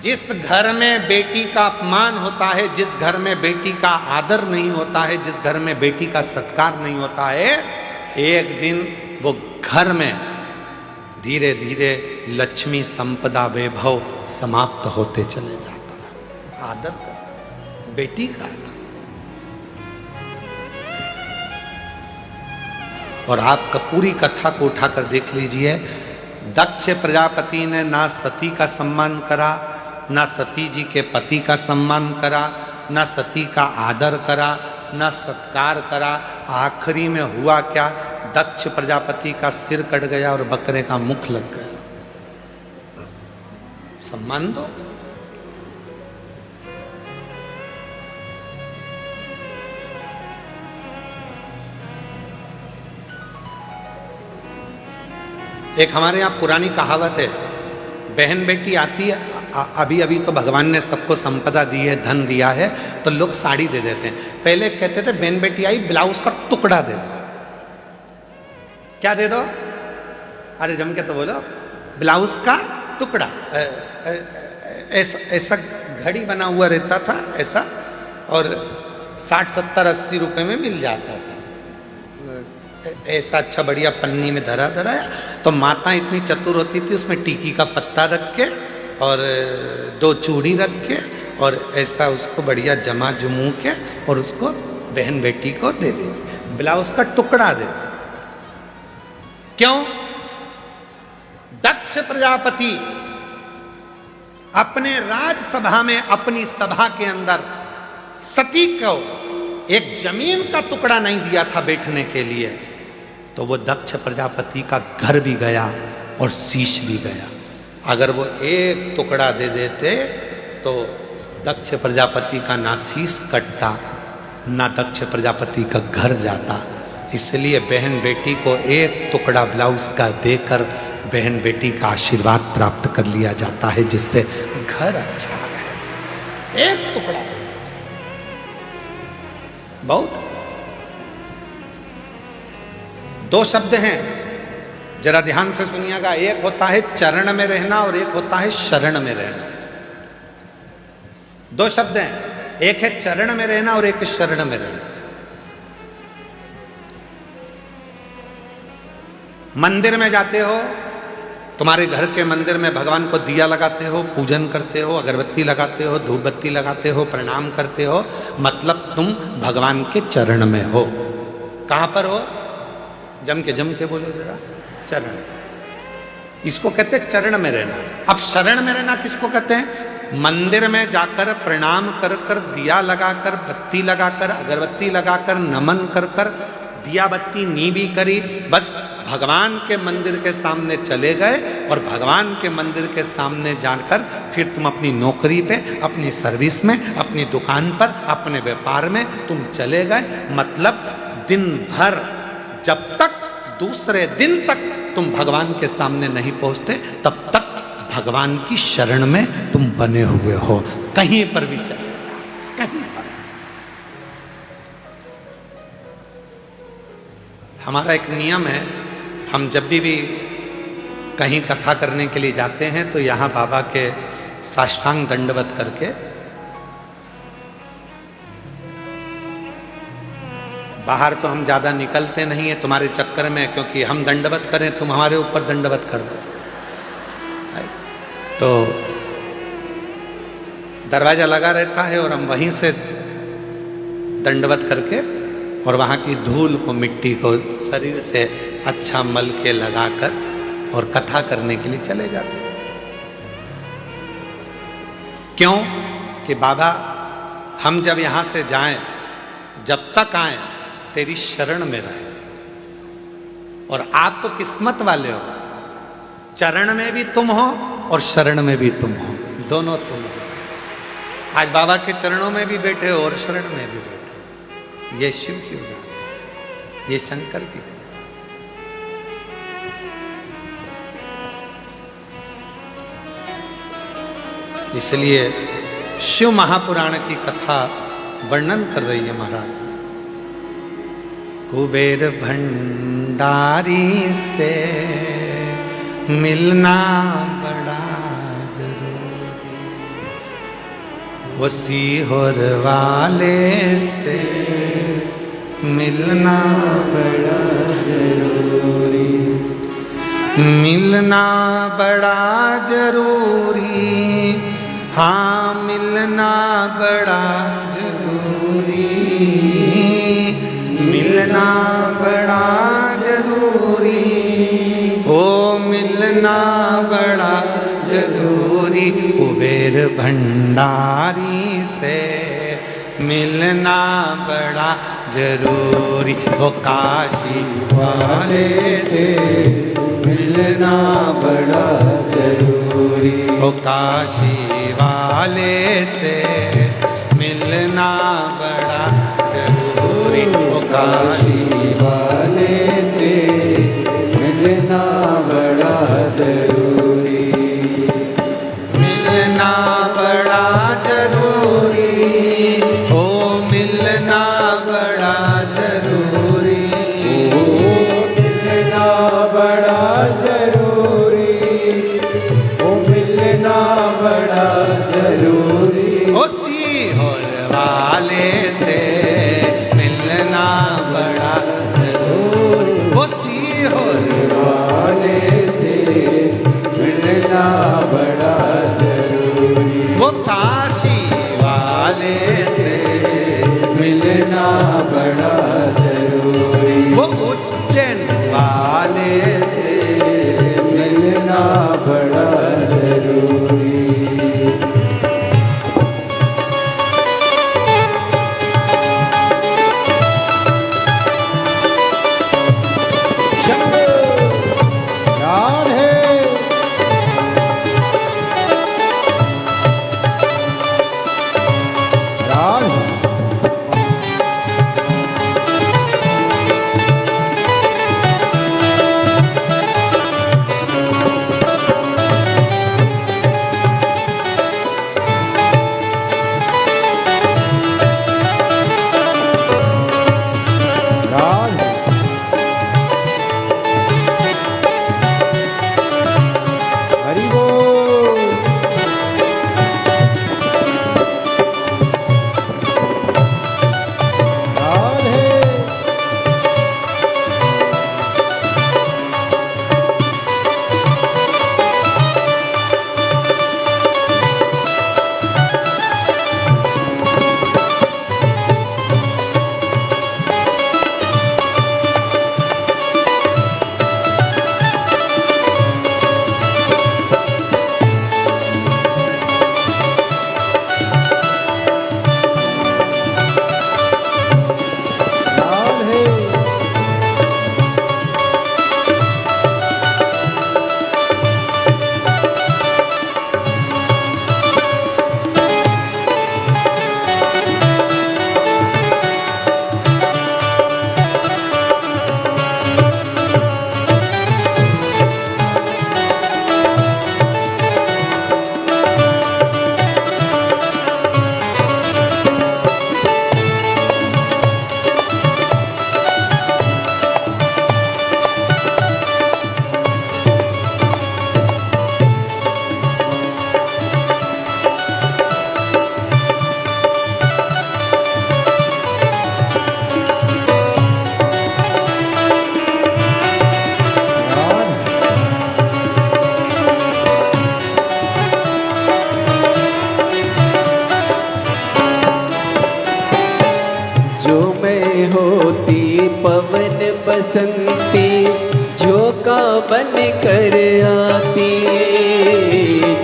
Speaker 1: जिस घर में बेटी का अपमान होता है, जिस घर में बेटी का आदर नहीं होता है, जिस घर में बेटी का सत्कार नहीं होता है, एक दिन वो घर में धीरे धीरे लक्ष्मी, संपदा, वैभव समाप्त होते चले जाता है। आदर कर, बेटी का आदर। और आपका पूरी कथा को उठाकर देख लीजिए, दक्ष प्रजापति ने ना सती का सम्मान करा, ना सती जी के पति का सम्मान करा, ना सती का आदर करा, ना सत्कार करा। आखिरी में हुआ क्या? दक्ष प्रजापति का सिर कट गया और बकरे का मुख लग गया। सम्मान दो। एक हमारे यहाँ पुरानी कहावत है, बहन बेटी आती है, अभी अभी तो भगवान ने सबको संपदा दी है, धन दिया है, तो लोग साड़ी दे देते हैं। पहले कहते थे बहन बेटी आई, ब्लाउज का टुकड़ा दे दो। क्या दे दो? अरे जम के तो बोलो, ब्लाउज का टुकड़ा। ऐसा घड़ी बना हुआ रहता था ऐसा, और 60, 70, 80 रुपए में मिल जाता था। ऐसा अच्छा बढ़िया पन्नी में धरा धराया। तो माता इतनी चतुर होती थी, उसमें टीकी का पत्ता रख के और 2 चूड़ी रख के और ऐसा उसको बढ़िया जमा जमू के और उसको बहन बेटी को दे दे, ब्लाउज का टुकड़ा दे। क्यों? दक्ष प्रजापति अपने राजसभा में, अपनी सभा के अंदर सती को एक जमीन का टुकड़ा नहीं दिया था बैठने के लिए, तो वो दक्ष प्रजापति का घर भी गया और शीश भी गया। अगर वो एक टुकड़ा दे देते तो दक्ष प्रजापति का ना शीश कटता, ना दक्ष प्रजापति का घर जाता। इसलिए बहन बेटी को एक टुकड़ा ब्लाउज का देकर बहन बेटी का आशीर्वाद प्राप्त कर लिया जाता है, जिससे घर अच्छा रहे। एक टुकड़ा बहुत। 2 शब्द हैं, जरा ध्यान से सुनिएगा। एक होता है चरण में रहना और एक होता है शरण में रहना। 2 शब्द हैं, एक है चरण में रहना और एक है शरण में रहना। मंदिर में जाते हो, तुम्हारे घर के मंदिर में भगवान को दिया लगाते हो, पूजन करते हो, अगरबत्ती लगाते हो, धूप बत्ती लगाते हो, प्रणाम करते हो, मतलब तुम भगवान के चरण में हो। कहाँ पर हो? जम के बोलो जरा, चरण। इसको कहते हैं चरण में रहना। अब शरण में रहना किसको कहते हैं? मंदिर में जाकर प्रणाम कर कर, दिया लगाकर, बत्ती लगाकर, अगरबत्ती लगाकर, नमन कर कर, दिया बत्ती नी भी करी, बस भगवान के मंदिर के सामने चले गए और भगवान के मंदिर के सामने जाकर फिर तुम अपनी नौकरी पे, अपनी सर्विस में, अपनी दुकान पर, अपने व्यापार में तुम चले गए। मतलब दिन भर, जब तक दूसरे दिन तक तुम भगवान के सामने नहीं पहुंचते, तब तक भगवान की शरण में तुम बने हुए हो। कहीं पर भी चले, कहीं पर। हमारा एक नियम है, हम जब भी कहीं कथा करने के लिए जाते हैं तो यहाँ बाबा के साष्टांग दंडवत करके, बाहर तो हम ज्यादा निकलते नहीं है तुम्हारे चक्कर में, क्योंकि हम दंडवत करें तुम हमारे ऊपर दंडवत कर दो। तो दरवाजा लगा रहता है और हम वहीं से दंडवत करके और वहां की धूल को, मिट्टी को शरीर से अच्छा मल के लगाकर और कथा करने के लिए चले जाते हैं। क्यों? कि बाबा हम जब यहां से जाएं, जब तक आए तेरी शरण में रहे। और आप तो किस्मत वाले हो, चरण में भी तुम हो और शरण में भी तुम हो, दोनों तुम हो। आज बाबा के चरणों में भी बैठे हो और शरण में भी बैठे हो। ये शिव की बात है, ये शंकर की बात है। इसलिए शिव महापुराण की कथा वर्णन कर रही है महाराज। कुबेर भंडारी से मिलना बड़ा जरूरी, वो सीहोर वाले से मिलना बड़ा जरूरी, मिलना बड़ा जरूरी, हाँ मिलना बड़ा जरूरी, मिलना बड़ा जरूरी, ओ मिलना बड़ा जरूरी। कुबेर भंडारी से मिलना बड़ा जरूरी, ओ काशी वाले से मिलना बड़ा जरूरी, ओ काशी वाले से मिलना बड़ा जरूरी, ओ काशी वाले से मिलना बड़ा जरूरी, मिलना बड़ा जरूरी, ओ मिलना बड़ा जरूरी, ओ मिलना बड़ा जरूरी, ओ मिलना बड़ा जरूरी, ओ सीहोर वाले से मिलना बड़ा जरूरी, ओ सीहोर वाले से मिलना बड़ा जरूरी, वो काशी वाले से मिलना बड़ा जरूरी, वो उज्जैन वाले से मिलना बड़ा जरूरी।
Speaker 2: मैं होती पवन बसंती झोंका बन कर आती,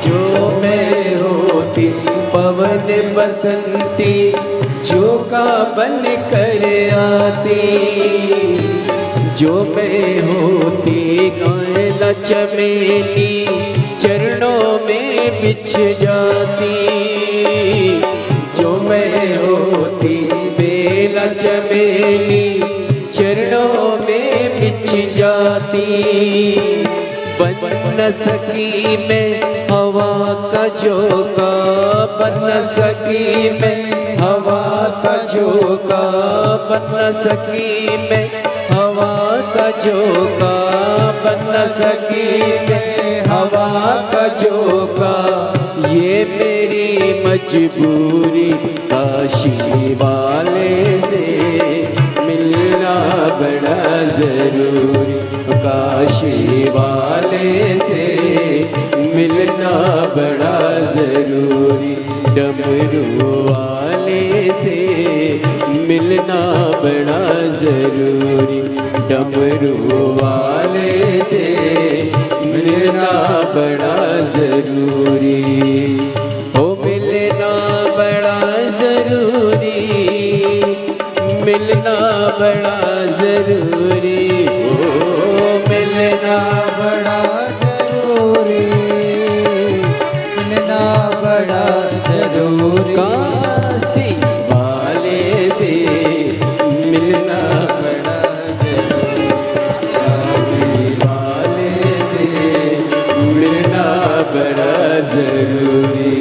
Speaker 2: जो मैं होती पवन बसंती झोंका बन कर आती, जो मैं होती कांला चमेली चरणों में बिछ जाती, जो मैं होती बेला चमेली चरणों में बिछ जाती, बन न सकी मैं हवा का झोंका, बन न सकी मैं हवा का झोंका, बन न सकी मैं हवा का झोंका, बन न सकी मैं हवा का झोंका, ये मेरी मजबूरी काशी वाले से मिलना बड़ा जरूरी, काशी वाले से मिलना बड़ा जरूरी, डमरू वाले से मिलना बड़ा जरूरी, डमरू वाले से मिलना बड़ा जरूरी, हो मिलना बड़ा जरूरी, मिलना बड़ा जरूरी, हो मिलना बड़ा जरूरी, मिलना बड़ा जरूरी, काशी वाले से मिलना बड़ा जरूरी, काशी वाले से मिलना बड़ा जरूरी।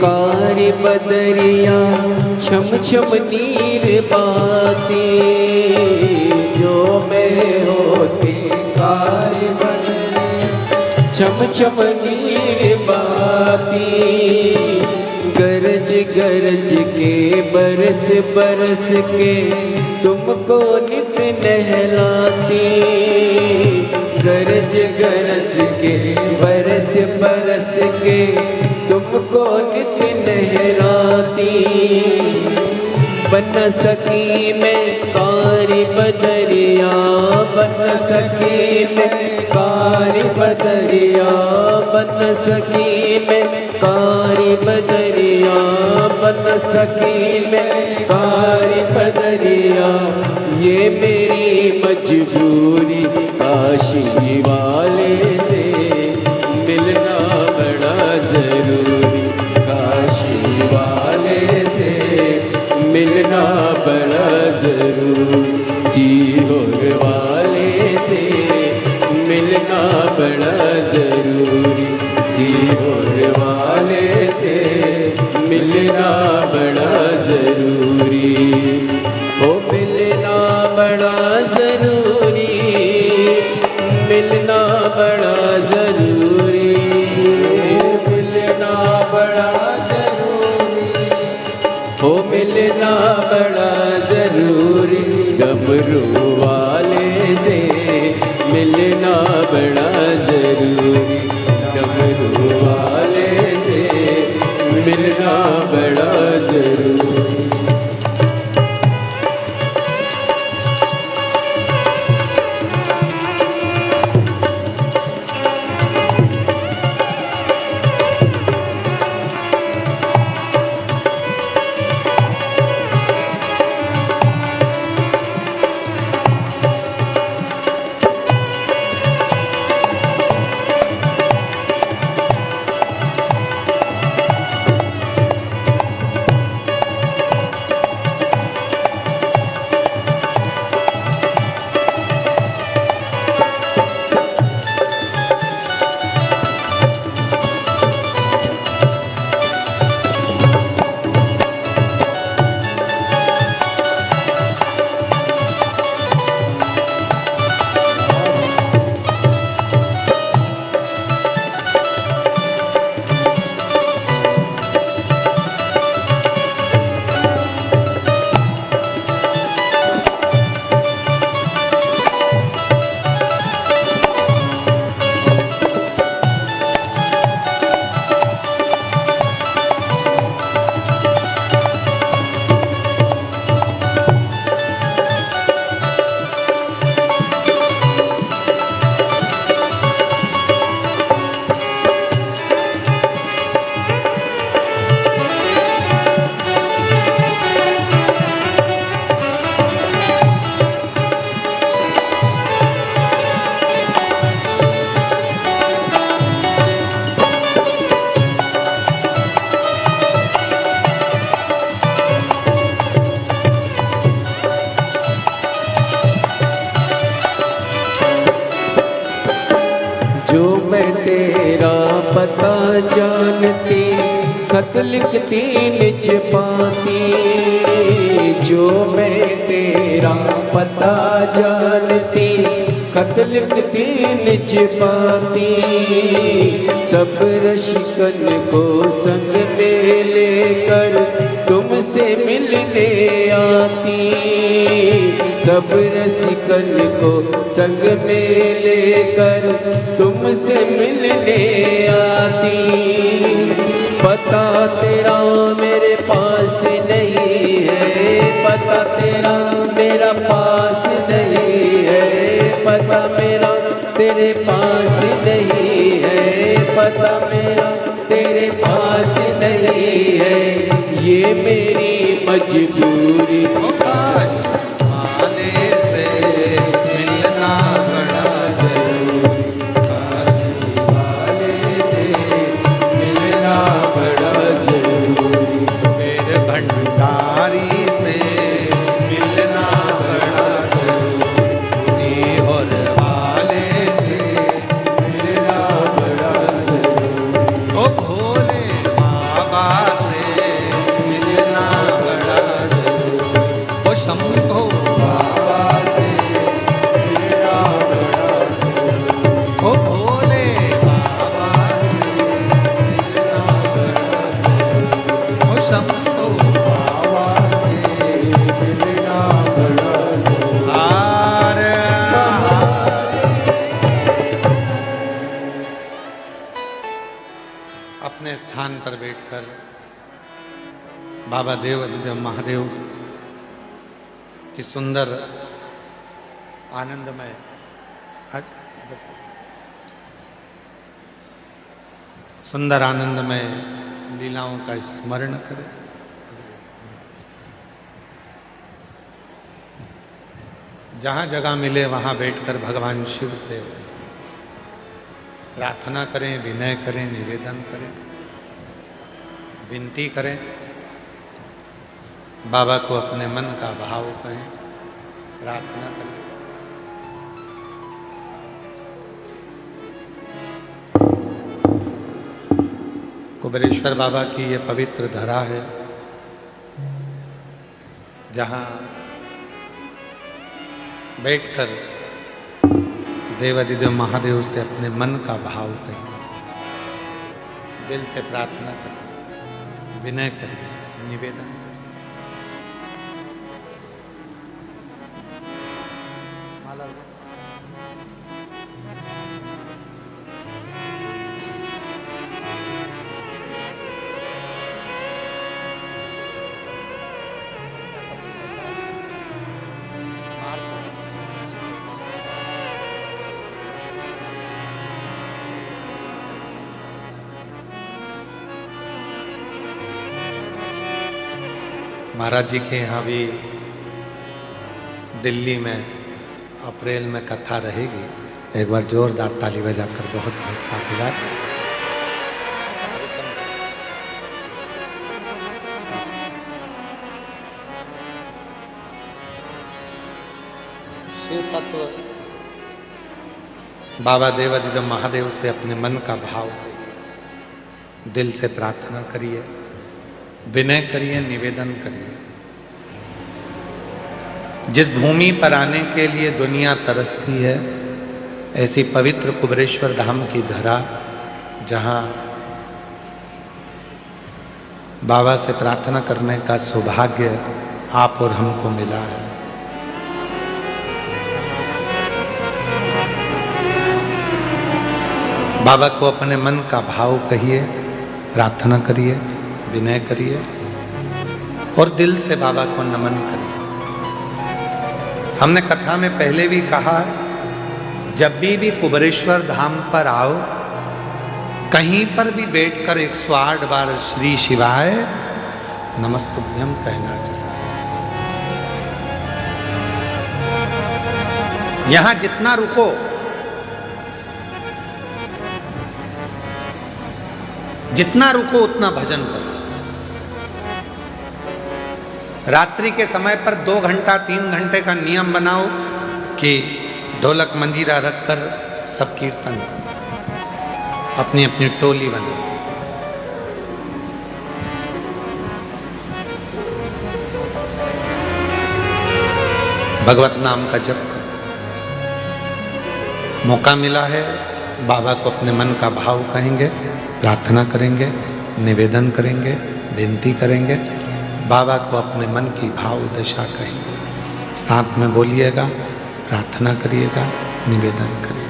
Speaker 2: कारी बदरिया छम छम नीर बाती, जो मैं होती कारी बदरिया छम छम नीर बाती, गरज गरज के बरस बरस के तुमको नित नहलाती, गरज गरज के बरस बरस के तुमको नित नहलाती, बन सकी मैं कारी बदरिया, बन सकी मैं कारी बदरिया, बन सकी मैं कारी बदरिया, बन सकी मैं कारी बदरिया, ये मेरी मजबूरी काशी वाले से मिलना बड़ा जरूरी, काशी वाले से मिलना बड़ा जरूरी, सीहोर वाले से मिलना बड़ा जरूरी, सीहोर वाले से मिलना बड़ा जरूरी, ओ मिलना बड़ा जरूरी, मिलना बड़ा जरूरी, मिलना बड़ा जरूरी, ओ मिलना बड़ा जरूरी, डमरू वाले से मिलना बड़ा जरूरी। तेरा पता जानती, खत लिखती निज पाती। जो मैं तेरा पता जानती, खत लिखती निज पाती। सब रशिकन को संग में लेकर तुमसे मिलने आती। सब रसिकन को संग में लेकर तुमसे मिलने आती। पता तेरा मेरे पास नहीं है, पता तेरा मेरा पास नहीं है, पता मेरा तेरे पास नहीं है, पता मेरा तेरे पास नहीं है। ये मेरी मजबूरी
Speaker 1: वाले से मिलना बड़ा
Speaker 2: जरूरी, वाले से मिलना बड़ा जरूरी।
Speaker 1: मेरे भंडारी से मिलना बड़ा जरूरी, और वाले से
Speaker 2: मिलना बड़ा जरूरी।
Speaker 1: ओ भोले बाबा से मिलना बड़ा जरूरी, ओ शंभो
Speaker 2: बाबा से मिलना बड़ा जरूरी।
Speaker 1: ओ भोले बाबा से मिलना बड़ा जरूरी, ओ शंभो
Speaker 2: बाबा से मिलना बड़ा जरूरी।
Speaker 1: आरे अपने स्थान पर बैठकर बाबा देवाधिदेव महादेव की सुंदर आनंदमय सुंदर आनंदमय लीलाओं का स्मरण करें। जहां जगह मिले वहां बैठकर भगवान शिव से प्रार्थना करें, विनय करें, निवेदन करें, विनती करें। बाबा को अपने मन का भाव कहें, प्रार्थना करें। कुबेरेश्वर बाबा की ये पवित्र धरा है, जहां बैठकर देवाधिदेव महादेव से अपने मन का भाव करें, दिल से प्रार्थना करें, विनय करें, निवेदन। महाराज जी के यहाँ भी दिल्ली में अप्रैल में कथा रहेगी। एक बार जोरदार ताली बजाकर बहुत हिस्सा मिला। शिव तत्व बाबा देवाधिदेव महादेव से अपने मन का भाव दिल से प्रार्थना करिए, विनय करिए, निवेदन करिए। जिस भूमि पर आने के लिए दुनिया तरसती है, ऐसी पवित्र कुबेरेश्वर धाम की धरा, जहां बाबा से प्रार्थना करने का सौभाग्य आप और हमको मिला है। बाबा को अपने मन का भाव कहिए, प्रार्थना करिए, विनय करिए और दिल से बाबा को नमन करिए। हमने कथा में पहले भी कहा, जब भी कुबेरेश्वर धाम पर आओ, कहीं पर भी बैठकर 108 बार श्री शिवाय नमस्तुभ्यम कहना चाहिए। यहां जितना रुको, जितना रुको उतना भजन करो। रात्रि के समय पर 2 घंटा 3 घंटे का नियम बनाओ कि ढोलक मंजीरा रखकर सब कीर्तन। अपनी अपनी टोली बना। भगवत नाम का जप करो। मौका मिला है, बाबा को अपने मन का भाव कहेंगे, प्रार्थना करेंगे, निवेदन करेंगे, विनती करेंगे, बाबा को अपने मन की भाव दशा कहेंगे। साथ में बोलिएगा, प्रार्थना करिएगा, निवेदन करिएगा।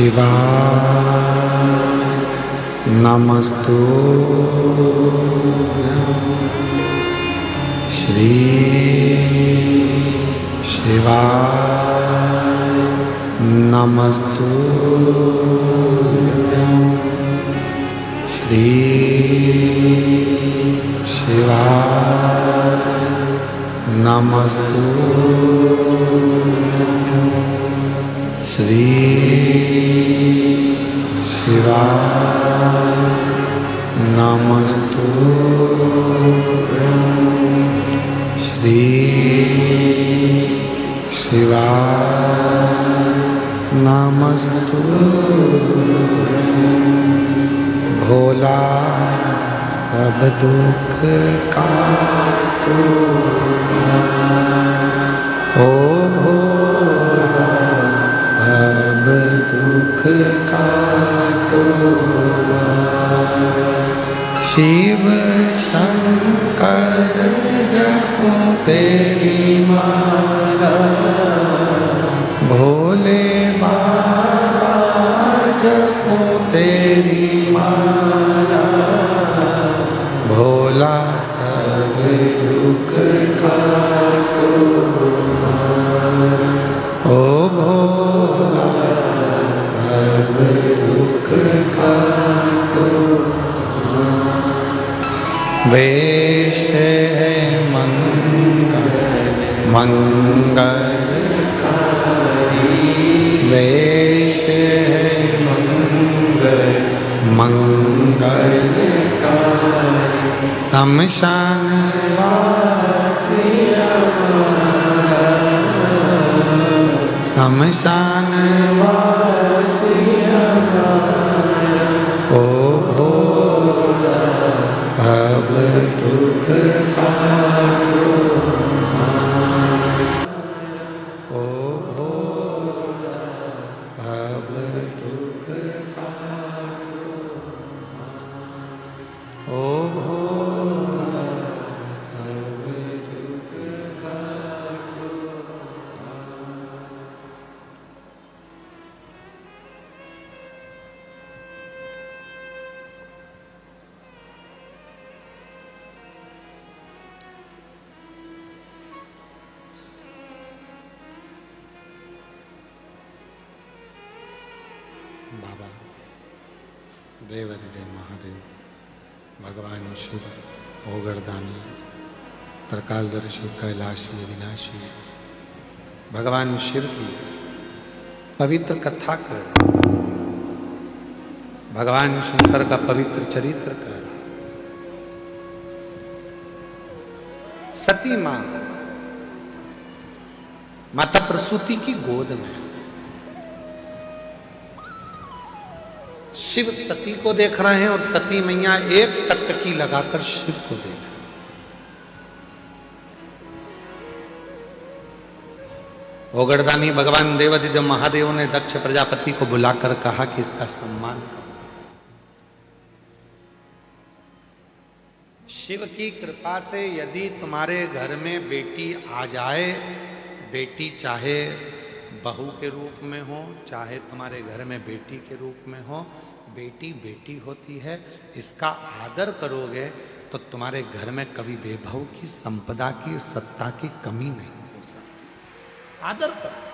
Speaker 1: शिवाय नमस्तुभ्यं। श्री शिवाय नमस्तुभ्यं। श्री शिवाय नमस्तुभ्यं। श्री शिवाय नमस्तुभ्यं। श्री शिवाय नमस्तुभ्यं। भोला सब दुख काटो, ओ भोला सब दुख काटो। शिव शंकर जपो तेरी माला, भोले बाबा जपो तेरी माला। भोला सब दुख काटो, ओ भोला सब दुख काटो। वेश है मंगलकारी, वेश है मंगलकारी। शमशान वासिया, शमशान वासिया। ओ भोला सब दुख काटो, ओ भोला सब दुख काटो, ओ भोला सब दुख काटो। बाबा देवाधिदेव महादेव, भगवान शिव, ओगरदानी, त्रिकालदर्शी, कैलाशी, विनाशी, भगवान शिव की पवित्र कथा कर, भगवान शंकर का पवित्र चरित्र कर। सती मां माता प्रसूति की गोद में शिव सती को देख रहे हैं और सती मैया एक टकटकी लगाकर शिव को देख रहे हैं। ओगरदानी भगवान देवाधिदेव महादेव ने दक्ष प्रजापति को बुलाकर कहा कि इसका सम्मान करो। शिव की कृपा से यदि तुम्हारे घर में बेटी आ जाए, बेटी चाहे बहू के रूप में हो, चाहे तुम्हारे घर में बेटी के रूप में हो, बेटी बेटी होती है, इसका आदर करोगे तो तुम्हारे घर में कभी वैभव की, संपदा की, सत्ता की कमी नहीं हो सकती। आदर करो।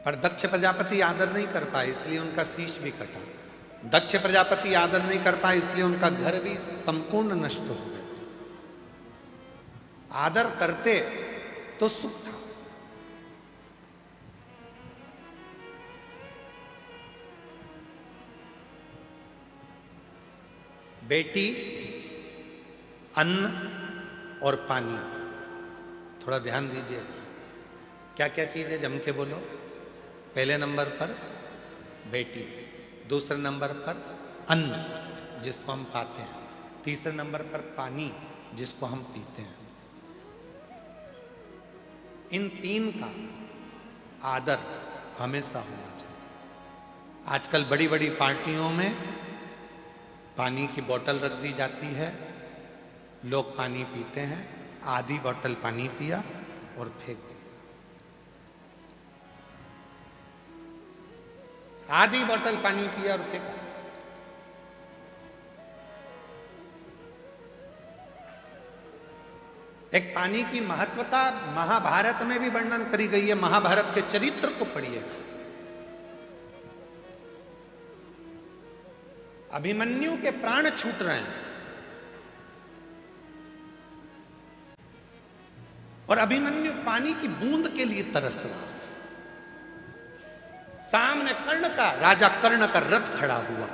Speaker 1: पर दक्ष प्रजापति आदर नहीं कर पाए, इसलिए उनका शीश भी कटा। दक्ष प्रजापति आदर नहीं कर पाए, इसलिए उनका घर भी संपूर्ण नष्ट हो गया। आदर करते तो सुख था। बेटी, अन्न और पानी, थोड़ा ध्यान दीजिए। क्या क्या चीज है, जम के बोलो। पहले नंबर पर बेटी, दूसरे नंबर पर अन्न जिसको हम पाते हैं, तीसरे नंबर पर पानी जिसको हम पीते हैं। इन तीन का आदर हमेशा होना चाहिए। आजकल बड़ी बड़ी पार्टियों में पानी की बोतल रख दी जाती है, लोग पानी पीते हैं, आधी बोतल पानी पिया और फेंक दिया। आधी बोतल पानी पिया और फेंका। एक पानी की महत्वता महाभारत में भी वर्णन करी गई है। महाभारत के चरित्र को पढ़िएगा। अभिमन्यु के प्राण छूट रहे हैं और अभिमन्यु पानी की बूंद के लिए तरस रहा है। सामने कर्ण का, राजा कर्ण का रथ खड़ा हुआ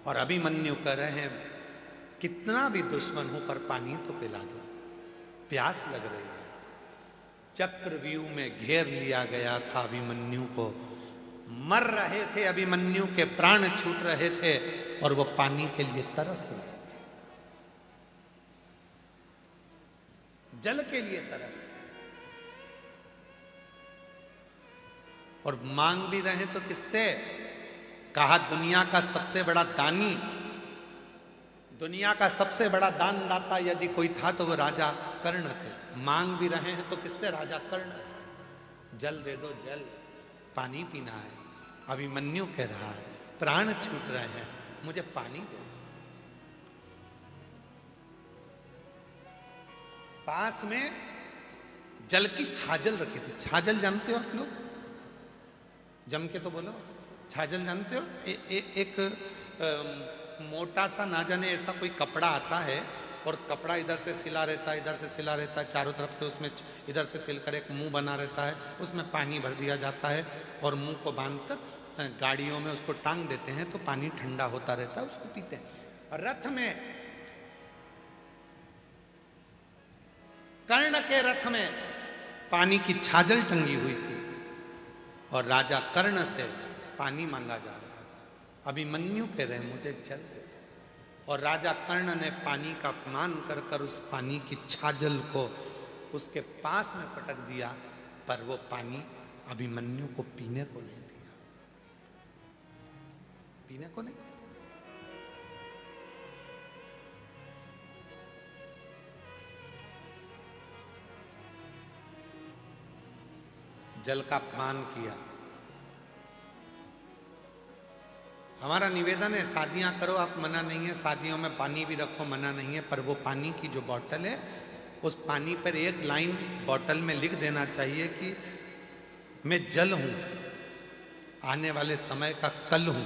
Speaker 1: और अभिमन्यु कह रहे हैं कितना भी दुश्मन हो पर पानी तो पिला दो, प्यास लग रही है। चक्रव्यूह में घेर लिया गया था अभिमन्यु को, मर रहे थे, अभिमन्यु के प्राण छूट रहे थे और वो पानी के लिए तरस रहे थे, जल के लिए तरस रहे। और मांग भी रहे तो किससे? कहा दुनिया का सबसे बड़ा दानी, दुनिया का सबसे बड़ा दानदाता यदि कोई था तो वो राजा कर्ण थे। मांग भी रहे हैं तो किससे? राजा कर्ण से। जल दे दो, जल, पानी पीना है। अभिमन्यु कह रहा है प्राण छूट रहे हैं, मुझे पानी दे दो। पास में जल की छाजल रखी थी। छाजल जानते हो आप लोग? जम के तो बोलो, छाजल जानते हो? एक मोटा सा, ना जाने ऐसा कोई कपड़ा आता है और कपड़ा इधर से सिला रहता है, इधर से सिला रहता है, चारों तरफ से उसमें इधर से सिलकर एक मुंह बना रहता है, उसमें पानी भर दिया जाता है और मुंह को बांधकर गाड़ियों में उसको टांग देते हैं तो पानी ठंडा होता रहता है, उसको पीते हैं। रथ में, कर्ण के रथ में पानी की छाजल टंगी हुई थी और राजा कर्ण से पानी मांगा जा रहा था। अभिमन्यु कह रहे मुझे जल दे दो और राजा कर्ण ने पानी का अपमान कर कर उस पानी की छाजल को उसके पास में पटक दिया, पर वो पानी अभिमन्यु को पीने को नहीं दिया। पीने को नहीं। जल का अपमान किया। हमारा निवेदन है शादियां करो, आप मना नहीं है, शादियों में पानी भी रखो, मना नहीं है, पर वो पानी की जो बोतल है उस पानी पर एक लाइन बोतल में लिख देना चाहिए कि मैं जल हूं, आने वाले समय का कल हूं,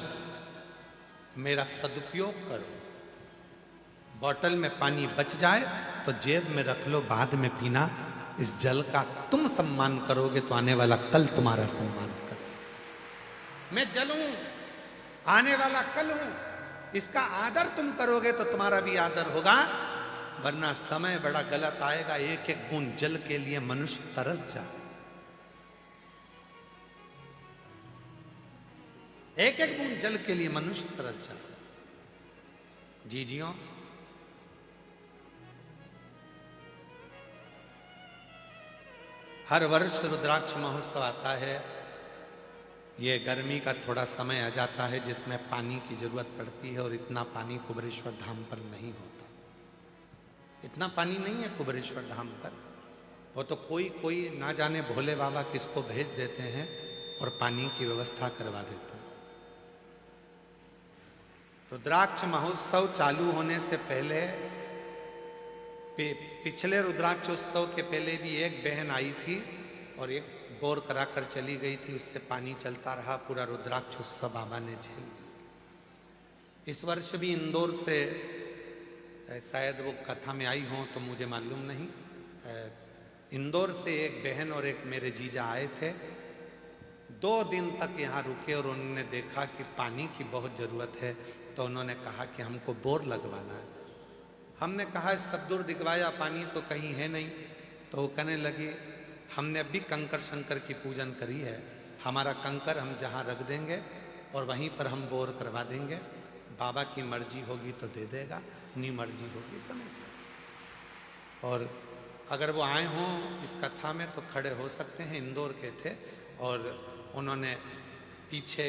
Speaker 1: मेरा सदुपयोग करो। बोतल में पानी बच जाए तो जेब में रख लो, बाद में पीना। इस जल का तुम सम्मान करोगे तो आने वाला कल तुम्हारा सम्मान करो। मैं जल हूं, आने वाला कल हूं, इसका आदर तुम करोगे तो तुम्हारा भी आदर होगा, वरना समय बड़ा गलत आएगा। एक एक बूंद जल के लिए मनुष्य तरस जाए। एक एक बूंद जल के लिए मनुष्य तरस जाए। जी जियो। हर वर्ष रुद्राक्ष महोत्सव आता है। ये गर्मी का थोड़ा समय आ जाता है जिसमें पानी की जरूरत पड़ती है और इतना पानी कुबेरेश्वर धाम पर नहीं होता। इतना पानी नहीं है कुबेरेश्वर धाम पर। वो तो कोई कोई ना जाने भोले बाबा किसको भेज देते हैं और पानी की व्यवस्था करवा देते हैं। रुद्राक्ष महोत्सव चालू होने से पहले पिछले रुद्राक्ष उत्सव के पहले भी एक बहन आई थी और एक बोर कराकर चली गई थी, उससे पानी चलता रहा। पूरा रुद्राक्ष उत्सव बाबा ने झेल लिया। इस वर्ष भी इंदौर से शायद वो कथा में आई हों तो मुझे मालूम नहीं, इंदौर से एक बहन और एक मेरे जीजा आए थे। 2 दिन तक यहाँ रुके और उन्होंने देखा कि पानी की बहुत ज़रूरत है, तो उन्होंने कहा कि हमको बोर लगवाना है। हमने कहा सब दूर दिखवाया, पानी तो कहीं है नहीं। तो वो कहने लगी हमने अभी कंकर शंकर की पूजन करी है, हमारा कंकर हम जहाँ रख देंगे और वहीं पर हम बोर करवा देंगे। बाबा की मर्जी होगी तो दे देगा, नहीं मर्जी होगी तो नहीं। और अगर वो आए हों इस कथा में तो खड़े हो सकते हैं। इंदौर के थे और उन्होंने पीछे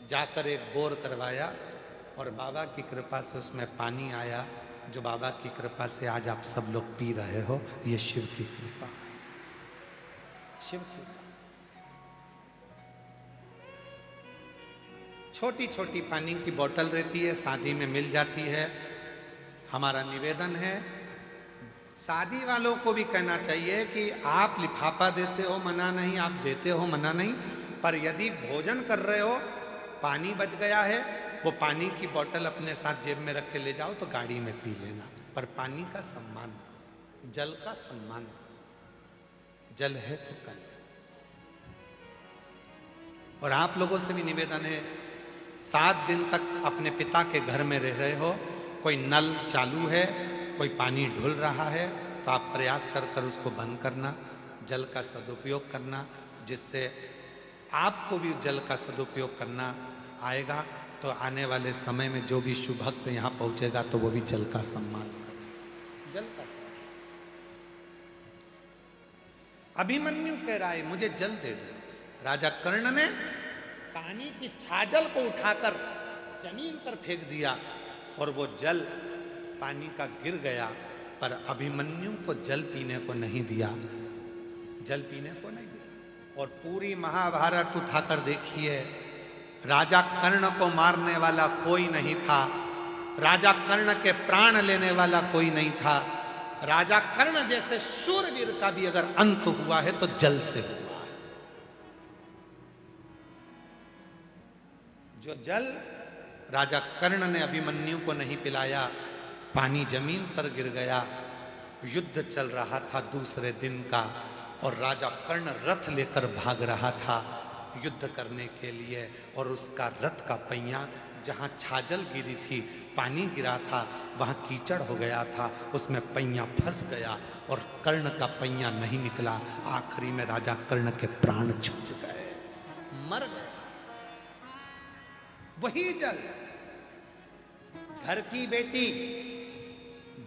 Speaker 1: जाकर एक बोर करवाया और बाबा की कृपा से उसमें पानी आया, जो बाबा की कृपा से आज आप सब लोग पी रहे हो। ये शिव की कृपा, शिव की कृपा। छोटी छोटी पानी की बोतल रहती है, शादी में मिल जाती है। हमारा निवेदन है, शादी वालों को भी कहना चाहिए कि आप लिफाफा देते हो मना नहीं, आप देते हो मना नहीं, पर यदि भोजन कर रहे हो पानी बच गया है, वो पानी की बोतल अपने साथ जेब में रख के ले जाओ तो गाड़ी में पी लेना। पर पानी का सम्मान, जल का सम्मान, जल है तो कल। और आप लोगों से भी निवेदन है, 7 दिन तक अपने पिता के घर में रह रहे हो, कोई नल चालू है, कोई पानी ढुल रहा है, तो आप प्रयास कर कर उसको बंद करना, जल का सदुपयोग करना, जिससे आपको भी जल का सदुपयोग करना आएगा। तो आने वाले समय में जो भी शुभ भक्त यहाँ पहुंचेगा तो वो भी जल का सम्मान करेगा, जल का सम्मान। अभिमन्यु कह रहा है मुझे जल दे दो। राजा कर्ण ने पानी की छाजल को उठाकर जमीन पर फेंक दिया और वो जल पानी का गिर गया, पर अभिमन्यु को जल पीने को नहीं दिया, जल पीने को नहीं दिया। और पूरी महाभारत उठाकर देखिए, राजा कर्ण को मारने वाला कोई नहीं था, राजा कर्ण के प्राण लेने वाला कोई नहीं था। राजा कर्ण जैसे शूरवीर का भी अगर अंत हुआ है तो जल से हुआ है। जो जल राजा कर्ण ने अभिमन्यु को नहीं पिलाया, पानी जमीन पर गिर गया। युद्ध चल रहा था दूसरे दिन का और राजा कर्ण रथ लेकर भाग रहा था युद्ध करने के लिए, और उसका रथ का पहिया जहां छाजल गिरी थी, पानी गिरा था, वहां कीचड़ हो गया था, उसमें पहिया फंस गया और कर्ण का पहिया नहीं निकला। आखिरी में राजा कर्ण के प्राण छूट गए, मर गए। वही जल, घर की बेटी,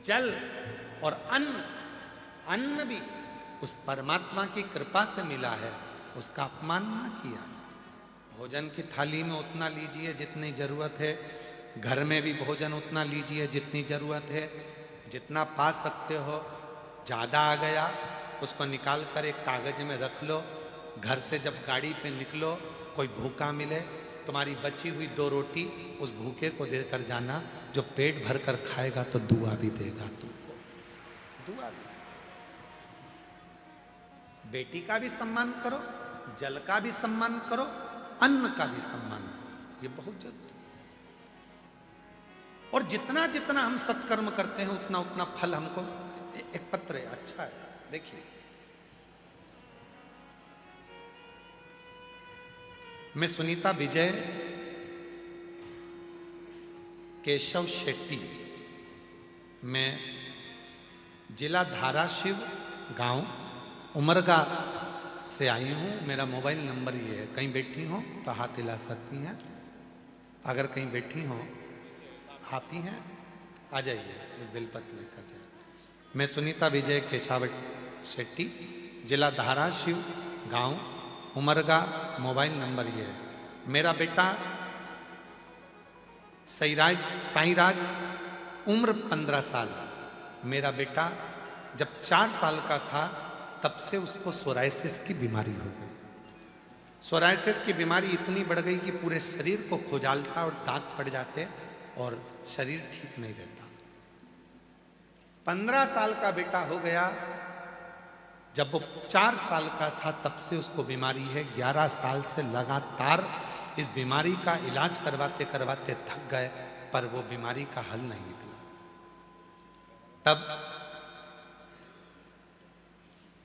Speaker 1: जल और अन्न, अन्न भी उस परमात्मा की कृपा से मिला है, उसका अपमान ना किया जाए। भोजन की थाली में उतना लीजिए जितनी जरूरत है, घर में भी भोजन उतना लीजिए जितनी जरूरत है, जितना पा सकते हो। ज़्यादा आ गया उसको निकाल कर एक कागज में रख लो। घर से जब गाड़ी पे निकलो, कोई भूखा मिले, तुम्हारी बची हुई 2 रोटी उस भूखे को देकर जाना, जो पेट भर कर खाएगा तो दुआ भी देगा तुमको, दुआ भी। बेटी का भी सम्मान करो, जल का भी सम्मान करो, अन्न का भी सम्मान करो, ये बहुत जरूरी है। और जितना जितना हम सत्कर्म करते हैं उतना उतना फल हमको। एक पत्र है, अच्छा है, देखिए। मैं सुनीता विजय केशव शेट्टी, मैं जिला धाराशिव, गांव उमरगा से आई हूँ। मेरा मोबाइल नंबर ये है, कहीं बैठी हो तो हाथ हिला सकती हैं। अगर कहीं बैठी हो, आप ही हैं, आ जाइए, बेलपत्र लेकर जाइए। मैं सुनीता विजय केशावत शेट्टी, जिला धाराशिव, गांव उमरगा, मोबाइल नंबर ये है। मेरा बेटा साईराज, उम्र 15 साल है। मेरा बेटा जब 4 साल का था तब से उसको सोराइसिस की बीमारी हो गई। सोराइसिस की बीमारी इतनी बढ़ गई कि पूरे शरीर को खुजालता और दाग पड़ जाते और शरीर ठीक नहीं रहता। 15 साल का बेटा हो गया, जब वो 4 साल का था तब से उसको बीमारी है। 11 साल से लगातार इस बीमारी का इलाज करवाते करवाते थक गए, पर वो बीमारी का हल नहीं निकला। तब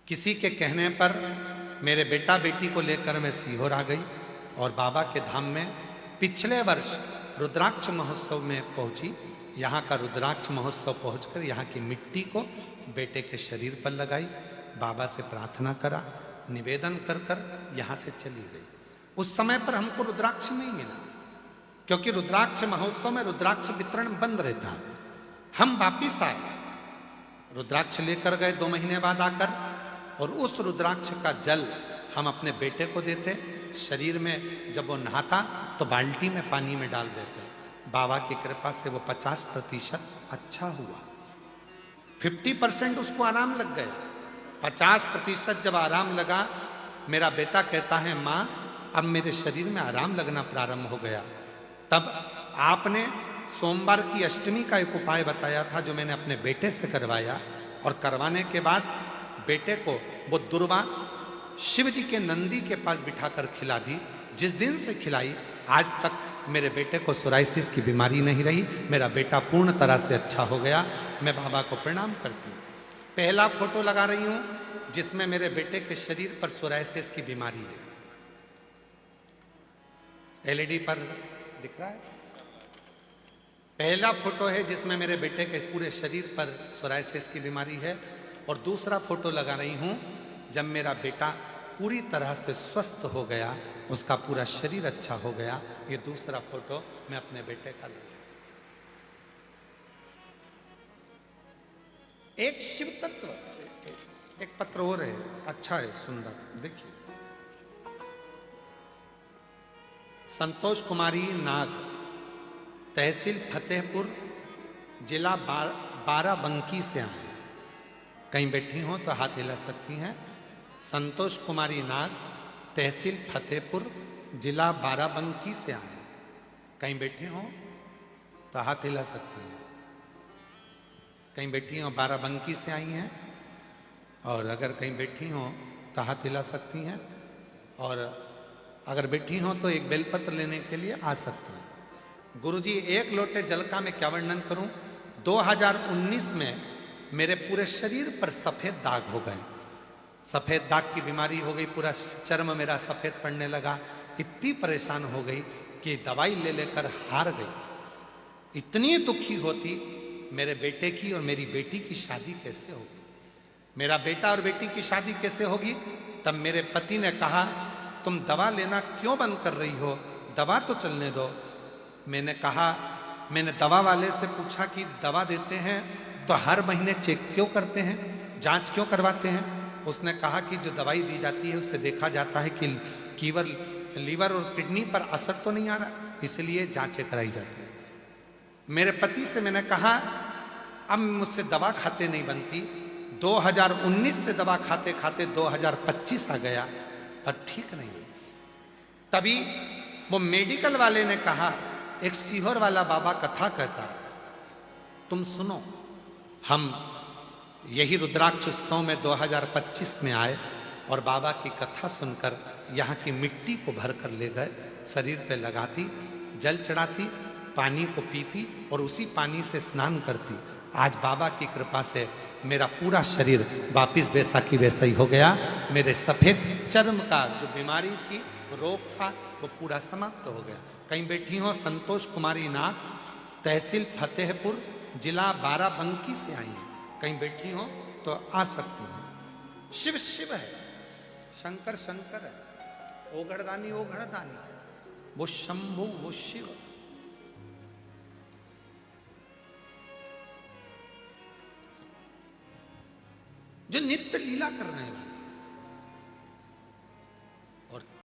Speaker 1: किसी के कहने पर मेरे बेटा बेटी को लेकर मैं सीहोर आ गई और बाबा के धाम में पिछले वर्ष रुद्राक्ष महोत्सव में पहुंची। यहाँ का रुद्राक्ष महोत्सव पहुंचकर यहाँ की मिट्टी को बेटे के शरीर पर लगाई, बाबा से प्रार्थना करा, निवेदन कर कर यहाँ से चली गई। उस समय पर हमको रुद्राक्ष नहीं मिला, क्योंकि रुद्राक्ष महोत्सव में रुद्राक्ष वितरण बंद रहता है। हम वापिस आए, रुद्राक्ष लेकर गए 2 महीने बाद आकर, और उस रुद्राक्ष का जल हम अपने बेटे को देते। शरीर में जब वो नहाता तो बाल्टी में पानी में डाल देते। बाबा की कृपा से वो 50% अच्छा हुआ। 50% उसको आराम लग गया। 50% जब आराम लगा, मेरा बेटा कहता है, माँ अब मेरे शरीर में आराम लगना प्रारंभ हो गया। तब आपने सोमवार की अष्टमी का एक उपाय बताया था, जो मैंने अपने बेटे से करवाया, और करवाने के बाद बेटे को वो दुर्वा शिव जी के नंदी के पास बिठाकर खिला दी। जिस दिन से खिलाई आज तक मेरे बेटे को सोराइसिस की बीमारी नहीं रही। मेरा बेटा पूर्ण तरह से अच्छा हो गया। मैं बाबा को प्रणाम करती हूँ। पहला फोटो लगा रही हूँ जिसमें मेरे बेटे के शरीर पर सोराइसिस की बीमारी है। एलईडी पर दिख रहा है। पहला फोटो है जिसमें मेरे बेटे के पूरे शरीर पर सोराइसिस की बीमारी है, और दूसरा फोटो लगा रही हूं जब मेरा बेटा पूरी तरह से स्वस्थ हो गया, उसका पूरा शरीर अच्छा हो गया। ये दूसरा फोटो मैं अपने बेटे का लगा। एक शिव तत्व, एक पत्र और है, अच्छा है, सुंदर, देखिए। संतोष कुमारी नाग, तहसील फतेहपुर, जिला बाराबंकी से आए। कहीं बैठी हो तो हाथ हिला सकती हैं। संतोष कुमारी नाग, तहसील फतेहपुर, जिला बाराबंकी से आए। कहीं बैठी हो तो हाथ हिला सकती हैं। कहीं बैठी हो, बाराबंकी से आई हैं, और अगर कहीं बैठी हो तो हाथ हिला सकती हैं, और अगर बैठी हो तो एक बेलपत्र लेने के लिए आ सकती हैं। गुरुजी, 1 लोटे जल का मैं क्या वर्णन करूं। 2019 में मेरे पूरे शरीर पर सफेद दाग हो गए। सफेद दाग की बीमारी हो गई, पूरा चर्म मेरा सफेद पड़ने लगा। इतनी परेशान हो गई कि दवाई ले लेकर हार गई। इतनी दुखी होती, मेरे बेटे की और मेरी बेटी की शादी कैसे होगी, मेरा बेटा और बेटी की शादी कैसे होगी। तब मेरे पति ने कहा, तुम दवा लेना क्यों बंद कर रही हो, दवा तो चलने दो। मैंने दवा वाले से पूछा कि दवा देते हैं तो हर महीने चेक क्यों करते हैं, जांच क्यों करवाते हैं। उसने कहा कि जो दवाई दी जाती है उससे देखा जाता है कि लीवर और किडनी पर असर तो नहीं आ रहा, इसलिए जांचें कराई जाती है। मेरे पति से मैंने कहा, अब मुझसे दवा खाते नहीं बनती। 2019 से दवा खाते खाते 2025 आ गया, पर ठीक नहीं। तभी वो मेडिकल वाले ने कहा, एक सीहोर वाला बाबा कथा कहता, तुम सुनो। हम यही रुद्राक्ष उत्सव में 2025 में आए और बाबा की कथा सुनकर यहाँ की मिट्टी को भर कर ले गए, शरीर पे लगाती, जल चढ़ाती, पानी को पीती और उसी पानी से स्नान करती। आज बाबा की कृपा से मेरा पूरा शरीर वापिस वैसा की वैसा ही हो गया। मेरे सफेद चर्म का जो बीमारी थी, रोग था, वो पूरा समाप्त हो गया। कहीं बैठी हो, संतोष कुमारी नाग, तहसील फतेहपुर, जिला बाराबंकी से आई हैं। कहीं बैठी हो तो आ सकती हैं। शिव शिव है, शंकर शंकर है, ओघड़दानी ओघड़दानी, वो शंभु वो शिव। जो नित्य लीला कर रहे हैं,